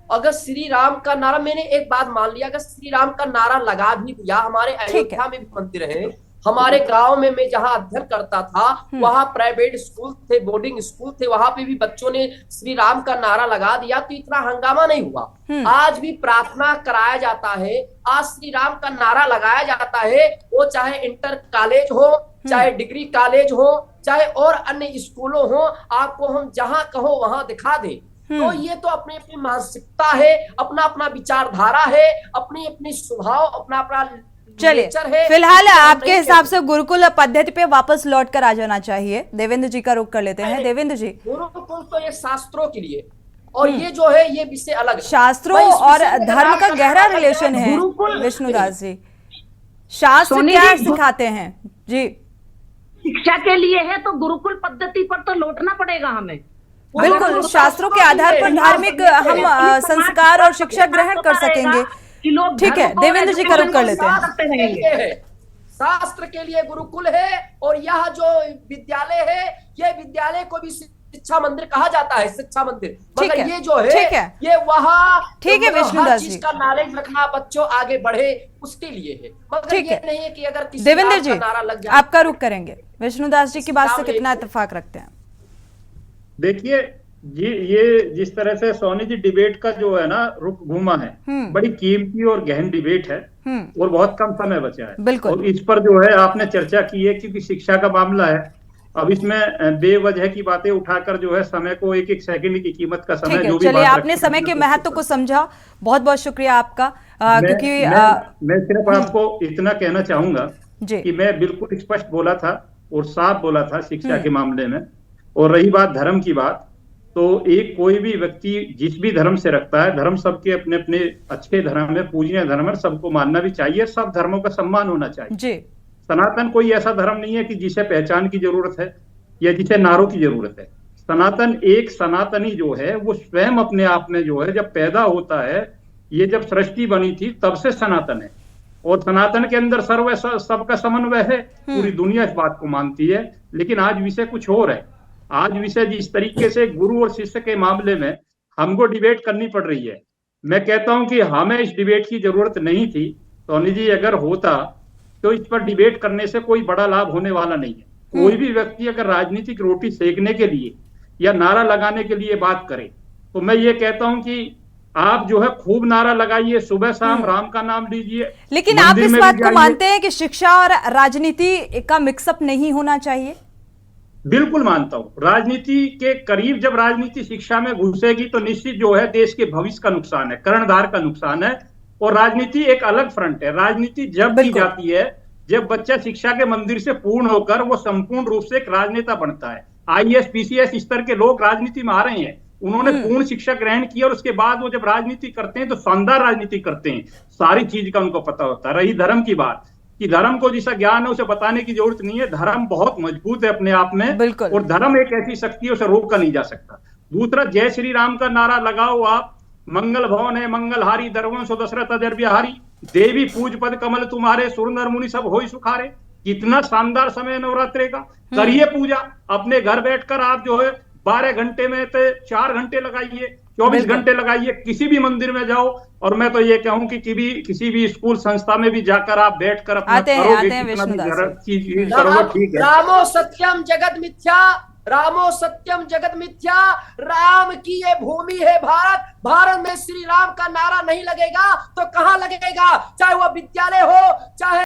[SPEAKER 12] अगर श्री राम का नारा, मैंने एक बात मान लिया, अगर श्री राम का नारा लगा भी दिया, हमारे अयोध्या में भी मंदिर है, हमारे गांव में मैं जहां अध्ययन करता था वहां प्राइवेट स्कूल थे, बोर्डिंग स्कूल थे, वहां पे भी बच्चों ने श्री राम का नारा लगा दिया तो इतना हंगामा नहीं हुआ। आज भी प्रार्थना कराया जाता है, आज श्री राम का नारा लगाया जाता है, वो चाहे इंटर कॉलेज हो, चाहे डिग्री कॉलेज हो, चाहे और अन्य स्कूलों हो, आपको हम जहां कहो वहां दिखा दें। तो ये तो अपनी अपनी मानसिकता है, अपना अपना विचारधारा है, अपनी अपनी स्वभाव, अपना अपना।
[SPEAKER 1] चलिए, फिलहाल आपके हिसाब से गुरुकुल पद्धति पे वापस लौट कर आ जाना चाहिए। देवेंद्र जी का रुख कर लेते हैं। देवेंद्र जी,
[SPEAKER 12] गुरुकुल तो ये शास्त्रों के लिए, और ये जो है ये विषय अलग है।
[SPEAKER 1] शास्त्रों और धर्म का गहरा रिलेशन है। विष्णुदास जी, शास्त्र क्या सिखाते हैं? जी,
[SPEAKER 7] शिक्षा के लिए है तो गुरुकुल पद्धति पर तो लौटना पड़ेगा हमें।
[SPEAKER 1] बिल्कुल, शास्त्रों के आधार पर धार्मिक हम संस्कार और शिक्षा ग्रहण कर सकेंगे। ठीक है, देवेंद्र जी का रुख कर लेते हैं।
[SPEAKER 12] शास्त्र के लिए गुरुकुल है और यह जो विद्यालय है, ये विद्यालय को भी शिक्षा मंदिर कहा जाता है, शिक्षा मंदिर। मगर ये जो है ये वहाँ,
[SPEAKER 1] ठीक है विष्णुदास जी,
[SPEAKER 12] का नॉलेज रखना, बच्चों आगे बढ़े उसके लिए है। मगर ये नहीं है कि अगर किसी
[SPEAKER 1] देवेंद्र जी आपका रुख करेंगे। विष्णुदास जी की बात से कितना इत्तेफाक रखते हैं?
[SPEAKER 8] देखिए ये जिस तरह से सोनी जी डिबेट का जो है ना रुख घूमा है, बड़ी कीमती और गहन डिबेट है और बहुत कम समय बचा है। और इस पर जो है आपने चर्चा की है, क्योंकि शिक्षा का मामला है। अब इसमें बेवजह की बातें उठाकर जो है समय को एक एक सेकंड की कीमत का समय जो भी,
[SPEAKER 1] चलिए, आपने समय के महत्व को समझा, बहुत बहुत शुक्रिया आपका। क्योंकि
[SPEAKER 8] मैं सिर्फ आपको इतना कहना चाहूंगा कि मैं बिल्कुल स्पष्ट बोला था और साफ बोला था शिक्षा के मामले में। और रही बात धर्म की बात, तो एक कोई भी व्यक्ति जिस भी धर्म से रखता है, धर्म सबके अपने अपने अच्छे धर्म है, पूजनीय धर्म है, सबको मानना भी चाहिए, सब धर्मों का सम्मान होना चाहिए जी। सनातन कोई ऐसा धर्म नहीं है कि जिसे पहचान की जरूरत है या जिसे नारों की जरूरत है। सनातन एक सनातनी जो है वो स्वयं अपने आप में जो है जब पैदा होता है, ये जब सृष्टि बनी थी तब से सनातन है। और सनातन के अंदर सर्व सबका समन्वय है, पूरी दुनिया इस बात को मानती है। लेकिन आज विषय कुछ और है। आज विषय जिस तरीके से गुरु और शिष्य के मामले में हमको डिबेट करनी पड़ रही है, मैं कहता हूं कि हमें इस डिबेट की जरूरत नहीं थी। सोनी जी, अगर होता तो इस पर डिबेट करने से कोई बड़ा लाभ होने वाला नहीं है। कोई भी व्यक्ति अगर राजनीतिक रोटी सेकने के लिए या नारा लगाने के लिए बात करे, तो मैं ये कहता हूं कि आप जो है खूब नारा लगाइए, सुबह शाम राम का नाम लीजिए।
[SPEAKER 1] लेकिन आप इस बात को मानते हैं कि शिक्षा और राजनीति का मिक्सअप नहीं होना चाहिए?
[SPEAKER 8] बिल्कुल मानता हूं। राजनीति के करीब जब राजनीति शिक्षा में घुसेगी तो निश्चित जो है देश के भविष्य का नुकसान है, कर्णधार का नुकसान है। और राजनीति एक अलग फ्रंट है। राजनीति जब की जाती है जब बच्चा शिक्षा के मंदिर से पूर्ण होकर वो संपूर्ण रूप से एक राजनेता बनता है। IAS PCS स्तर के लोग राजनीति में आ रहे हैं, उन्होंने पूर्ण शिक्षा ग्रहण किया और उसके बाद वो जब राजनीति करते हैं तो शानदार राजनीति करते हैं, सारी चीज का उनको पता होता है। रही धर्म की बात, कि धर्म को जिसका ज्ञान है उसे बताने की जरूरत नहीं है। धर्म बहुत मजबूत है अपने आप में, और धर्म एक ऐसी शक्ति है उसे रोका नहीं जा सकता। दूसरा, जय श्री राम का नारा लगाओ आप, मंगल भवन है मंगलहारी, दरवंश दशरथ अजर बिहारी, देवी पूज पद कमल तुम्हारे, सुर नर मुनि सब होई सुखारे। कितना शानदार समय नवरात्रे का, करिए पूजा अपने घर बैठकर। आप जो है 12 घंटे में 4 घंटे लगाइए, 24 घंटे लगाइए, किसी भी मंदिर में जाओ। और मैं तो ये कहूं कि किसी भी स्कूल संस्था में भी जाकर आप बैठकर अपना करोगे, ठीक है।
[SPEAKER 12] रामो सत्यम जगत मिथ्या, रामो सत्यम जगत मिथ्या, राम की ये भूमि है भारत, भारत में श्री राम का नारा नहीं लगेगा तो कहां लगेगा? चाहे वह विद्यालय हो, चाहे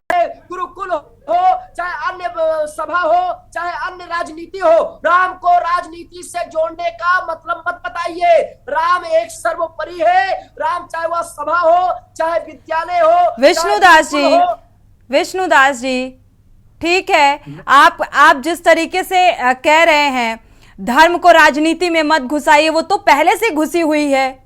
[SPEAKER 12] गुरुकुल हो, चाहे अन्य सभा हो, चाहे अन्य राजनीति हो। राम को राजनीति से जोड़ने का मतलब मत बताइए। राम एक सर्वोपरि है। राम चाहे वह सभा हो, चाहे विद्यालय हो।
[SPEAKER 1] विष्णुदास जी, ठीक है, आप जिस तरीके से कह रहे हैं धर्म को राजनीति में मत घुसाइए, वो तो पहले से घुसी हुई है।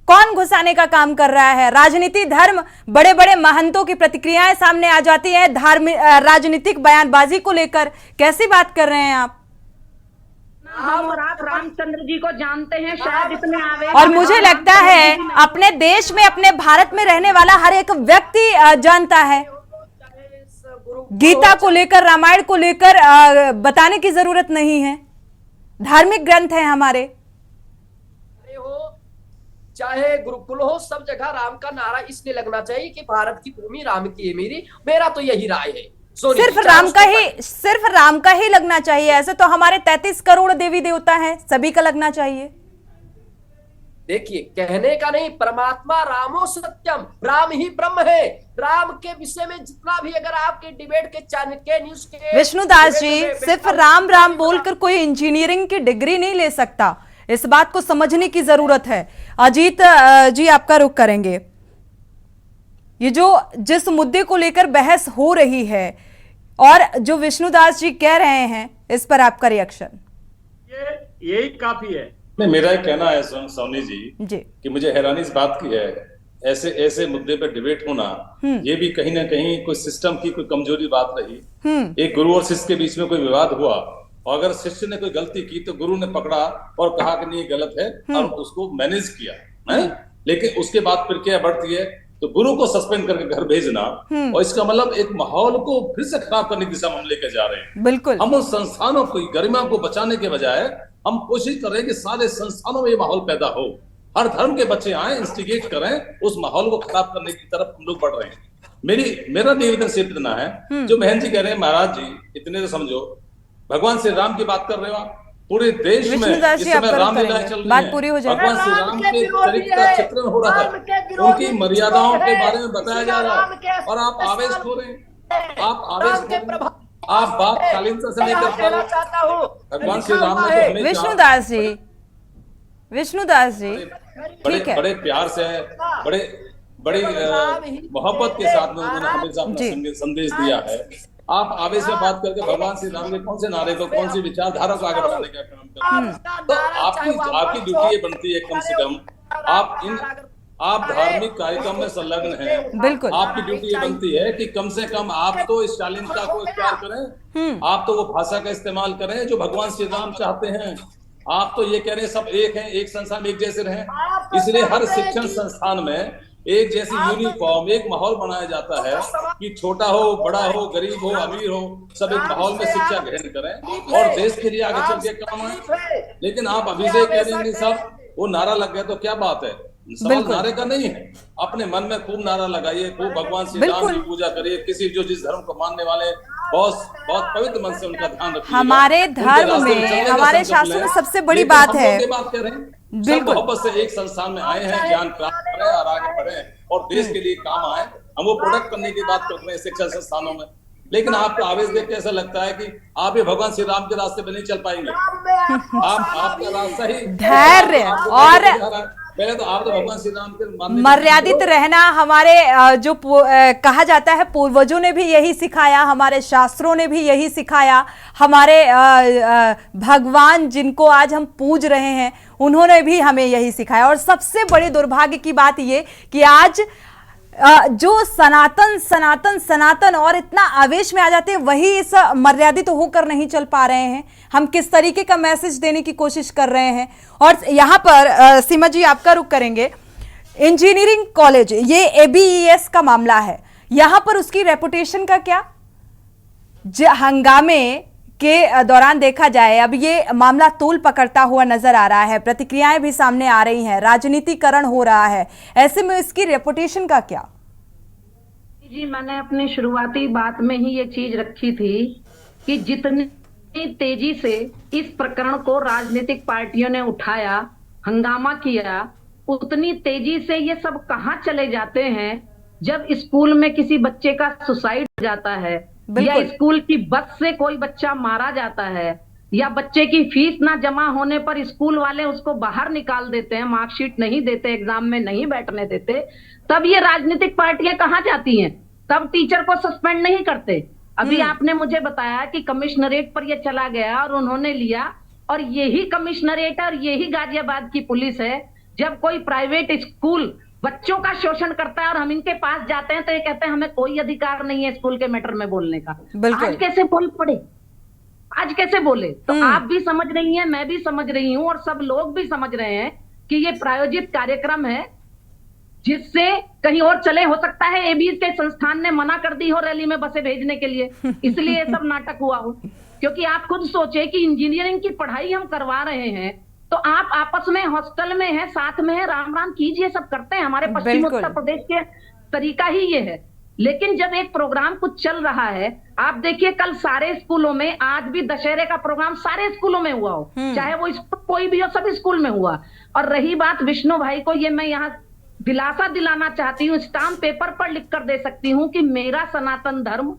[SPEAKER 1] कौन घुसाने का काम कर रहा है? राजनीति, धर्म, बड़े बड़े महंतों की प्रतिक्रियाएं सामने आ जाती हैं धार्मिक राजनीतिक बयानबाजी को लेकर। कैसी बात कर रहे हैं आप?
[SPEAKER 7] हम और आप रामचंद्र जी को जानते हैं, शायद इतने आवेश।
[SPEAKER 1] और मुझे लगता है अपने देश में, अपने भारत में रहने वाला हर एक व्यक्ति जानता है। गीता को लेकर, रामायण को लेकर बताने की जरूरत नहीं है, धार्मिक ग्रंथ है हमारे।
[SPEAKER 12] चाहे गुरुकुल हो, सब जगह राम का नारा इसलिए लगना चाहिए कि भारत की भूमि राम की है। मेरा तो यही राय है।
[SPEAKER 1] सिर्फ राम का ही लगना चाहिए? ऐसे तो हमारे 33 करोड़ देवी देवता हैं, सभी का लगना चाहिए।
[SPEAKER 12] देखिए, कहने का नहीं, परमात्मा रामो सत्यम, राम ही ब्रह्म है। राम के विषय में जितना भी अगर आपके डिबेट के न्यूज के
[SPEAKER 1] विष्णुदास जी, सिर्फ राम राम बोलकर कोई इंजीनियरिंग की डिग्री नहीं ले सकता, इस बात को समझने की जरूरत है। अजीत जी, आपका रुख करेंगे। ये जिस मुद्दे को लेकर बहस हो रही है और जो विष्णुदास जी कह रहे हैं, इस पर आपका रिएक्शन?
[SPEAKER 8] यही काफी है।
[SPEAKER 11] मेरा एक कहना है सोनी जी कि मुझे हैरानी इस बात की है, ऐसे मुद्दे पर डिबेट होना, ये भी कहीं ना कहीं कोई सिस्टम की कोई कमजोरी बात रही। एक गुरु और शिष्य के बीच में कोई विवाद हुआ और अगर शिष्य ने कोई गलती की तो गुरु ने पकड़ा और कहा कि नहीं गलत है और उसको मैनेज किया है। लेकिन उसके बाद फिर क्या बढ़ती है तो गुरु को सस्पेंड करके घर भेजना, और इसका मतलब एक माहौल को फिर से खराब करने की दिशा में हम लेकर जा रहे हैं।
[SPEAKER 1] बिल्कुल,
[SPEAKER 11] हम उन संस्थानों की गरिमा को बचाने के बजाय हम कोशिश कर रहे हैं कि सारे संस्थानों में ये माहौल पैदा हो, हर धर्म के बच्चे आए, इंस्टिगेट करें, उस माहौल को खराब करने की तरफ हम लोग बढ़ रहे हैं। मेरा निवेदन सिर्फ इतना है, जो महंत जी कह रहे हैं, महाराज जी इतने तो समझो, भगवान श्री राम की बात कर रहे हो आप, पूरे देश में इस समय रामलीलाएं चल रही हैं, भगवान श्री राम के चरित्र का चित्रण हो रहा है, उनकी मर्यादाओं के बारे में बताया जा रहा है और आप आवेश हो रहे हैं। आप आवेश हो रहे हैं, आप बात शालीनता से नहीं कर पा रहे। भगवान श्री राम ने तो हमें
[SPEAKER 1] विष्णुदास जी
[SPEAKER 11] बड़े प्यार से, बड़ी मोहब्बत के साथ में उन्होंने हमेशा अपना संदेश दिया है। आप आवेश में बात करके भगवान श्री राम के कौन से नारे को, कौन सी विचारधारा को आगे बढ़ाने का काम करते हैं, तो आपकी ड्यूटी ये बनती है कम से कम आप धार्मिक कार्यक्रम में संलग्न हैं,
[SPEAKER 1] बिल्कुल
[SPEAKER 11] आपकी ड्यूटी ये बनती है कि कम से कम आप तो इस शालीनता को इख्तियार करें, आप तो वो भाषा का इस्तेमाल करें जो भगवान श्री राम चाहते हैं। आप तो ये कह रहे हैं सब एक हैं, एक संस्थान एक जैसे रहें, इसलिए हर शिक्षण संस्थान में एक जैसी यूनिफॉर्म, एक माहौल बनाया जाता है कि छोटा हो, बड़ा हो, गरीब हो, अमीर हो, सब एक माहौल में शिक्षा ग्रहण करें और देश के लिए आगे चल के काम आए। लेकिन आप अभी से कह देंगे साहब वो नारा लग गया तो क्या बात है? सवाल नारे का नहीं है, अपने मन में खूब नारा लगाइए, खूब भगवान श्री राम की पूजा करिए, किसी जो जिस धर्म को मानने वाले बहुत बहुत पवित्र मन से उनका ध्यान रखिए।
[SPEAKER 1] हमारे धर्म में, हमारे शास्त्रों में सबसे बड़ी बात है,
[SPEAKER 11] बात कर रहे हैं सब मोहब्बत से एक संस्थान में आए हैं, ज्ञान प्राप्त करें और आगे बढ़े और देश के लिए काम आए। हम वो प्रोडक्ट करने की बात करते हैं शिक्षा संस्थानों में। लेकिन आपका आवेश देख के ऐसा लगता है कि आप ये भगवान श्री राम के रास्ते पे नहीं चल पाएंगे। आपका रास्ता ही
[SPEAKER 1] धैर्य और
[SPEAKER 11] पहले तो आप तो भगवान श्री राम के
[SPEAKER 1] मर्यादित रहना हमारे जो कहा जाता है पूर्वजों ने भी यही सिखाया, हमारे शास्त्रों ने भी यही सिखाया, हमारे भगवान जिनको आज हम पूज रहे हैं उन्होंने भी हमें यही सिखाया। और सबसे बड़ी दुर्भाग्य की बात ये कि आज जो सनातन सनातन सनातन और इतना आवेश में आ जाते हैं वही इस मर्यादित होकर नहीं चल पा रहे हैं। हम किस तरीके का मैसेज देने की कोशिश कर रहे हैं। और यहाँ पर सीमा जी आपका रुख करेंगे, इंजीनियरिंग कॉलेज ये ABES का मामला है, यहाँ पर उसकी रेपुटेशन का क्या? हंगामे के दौरान देखा जाए अब ये मामला तूल पकड़ता हुआ नजर आ रहा है, प्रतिक्रियाएं भी सामने आ रही हैं, राजनीतिकरण हो रहा है, ऐसे में इसकी रेपुटेशन का क्या?
[SPEAKER 7] जी मैंने अपनी शुरुआती बात में ही ये चीज रखी थी कि जितनी तेजी से इस प्रकरण को राजनीतिक पार्टियों ने उठाया, हंगामा किया, उतनी तेजी से ये सब कहाँ चले जाते हैं जब स्कूल में किसी बच्चे का सुसाइड हो जाता है या स्कूल की बस से कोई बच्चा मारा जाता है या बच्चे की फीस ना जमा होने पर स्कूल वाले उसको बाहर निकाल देते हैं, मार्कशीट नहीं देते, एग्जाम में नहीं बैठने देते, तब ये राजनीतिक पार्टियां कहाँ जाती हैं? तब टीचर को सस्पेंड नहीं करते। अभी आपने मुझे बताया कि कमिश्नरेट पर ये चला गया और उन्होंने लिया, और यही कमिश्नरेट और यही गाजियाबाद की पुलिस है जब कोई प्राइवेट स्कूल बच्चों का शोषण करता है और हम इनके पास जाते हैं तो ये कहते हैं हमें कोई अधिकार नहीं है स्कूल के मैटर में बोलने का। आज कैसे बोल पड़े, आज कैसे बोले? तो आप भी समझ रही हैं, मैं भी समझ रही हूं और सब लोग भी समझ रहे हैं कि ये प्रायोजित कार्यक्रम है जिससे कहीं और चले। हो सकता है ABES के संस्थान ने मना कर दी हो रैली में बसें भेजने के लिए, इसलिए ये सब नाटक हुआ हो। क्योंकि आप खुद सोचे कि इंजीनियरिंग की पढ़ाई हम करवा रहे हैं तो आप आपस में हॉस्टल में है, साथ में है, राम राम कीजिए, सब करते हैं, हमारे पश्चिम उत्तर प्रदेश के तरीका ही ये है। लेकिन जब एक प्रोग्राम कुछ चल रहा है, आप देखिए कल सारे स्कूलों में, आज भी दशहरे का प्रोग्राम सारे स्कूलों में हुआ हो, चाहे वो कोई भी हो, सब स्कूल में हुआ। और रही बात विष्णु भाई को, ये मैं यहाँ दिलासा दिलाना चाहती हूँ, स्टाम्प पेपर पर लिख कर दे सकती हूँ कि मेरा सनातन धर्म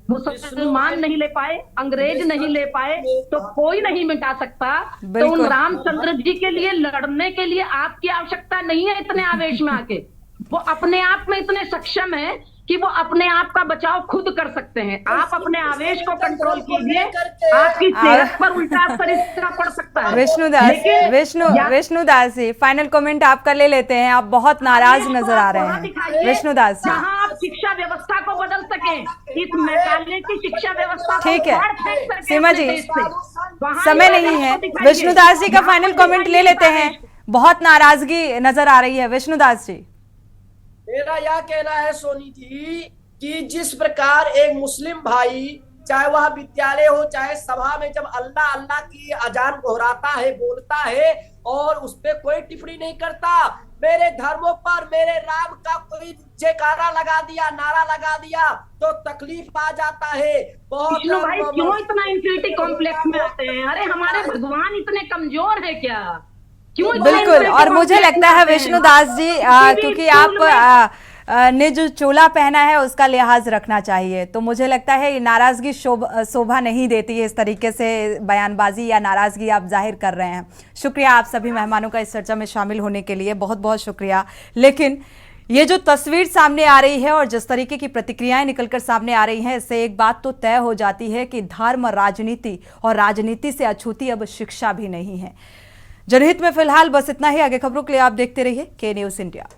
[SPEAKER 7] मुसलमान नहीं ले पाए, अंग्रेज नहीं ले पाए, तो कोई नहीं मिटा सकता। तो उन रामचंद्र जी के लिए लड़ने के लिए आपकी आवश्यकता नहीं है इतने आवेश में आके। वो अपने आप में इतने सक्षम है कि वो अपने आप का बचाव खुद कर सकते हैं। आप अपने आवेश को कंट्रोल कीजिए, आपकी सेहत पर उल्टा असर इसका पड़ सकता है।
[SPEAKER 1] विष्णुदास जी, फाइनल कमेंट आपका ले लेते हैं, आप बहुत नाराज नजर आ रहे हैं विष्णुदास जी।
[SPEAKER 7] जहां आप शिक्षा व्यवस्था को बदल सके, इस मेघालय की शिक्षा व्यवस्था
[SPEAKER 1] ठीक है सीमा जी, समय नहीं है, विष्णुदास जी का फाइनल कमेंट ले लेते हैं। बहुत नाराजगी नजर आ रही है विष्णुदास जी।
[SPEAKER 12] मेरा यह कहना है सोनी जी कि जिस प्रकार एक मुस्लिम भाई, चाहे वह विद्यालय हो चाहे सभा में, जब अल्लाह अल्लाह की अजान दोहराता है, बोलता है और उस पर कोई टिप्पणी नहीं करता, मेरे धर्मों पर मेरे राम का कोई जयकारा लगा दिया, नारा लगा दिया तो तकलीफ आ जाता है। बहुत
[SPEAKER 7] भाई क्यों इतना इंफीरिटी कॉम्प्लेक्स में आते हैं? अरे हमारे भगवान इतने कमजोर है क्या?
[SPEAKER 1] बिल्कुल, और मुझे लगता है विष्णुदास जी क्योंकि आप ने जो चोला पहना है उसका लिहाज रखना चाहिए, तो मुझे लगता है ये नाराजगी शोभा नहीं देती है, इस तरीके से बयानबाजी या नाराजगी आप जाहिर कर रहे हैं। शुक्रिया आप सभी मेहमानों का इस चर्चा में शामिल होने के लिए, बहुत बहुत शुक्रिया। लेकिन ये जो तस्वीर सामने आ रही है और जिस तरीके की प्रतिक्रियाएं निकलकर सामने आ रही हैं, इससे एक बात तो तय हो जाती है कि धर्म राजनीति और राजनीति से अछूती अब शिक्षा भी नहीं है। जनहित में फिलहाल बस इतना ही। आगे खबरों के लिए आप देखते रहिए के न्यूज़ इंडिया।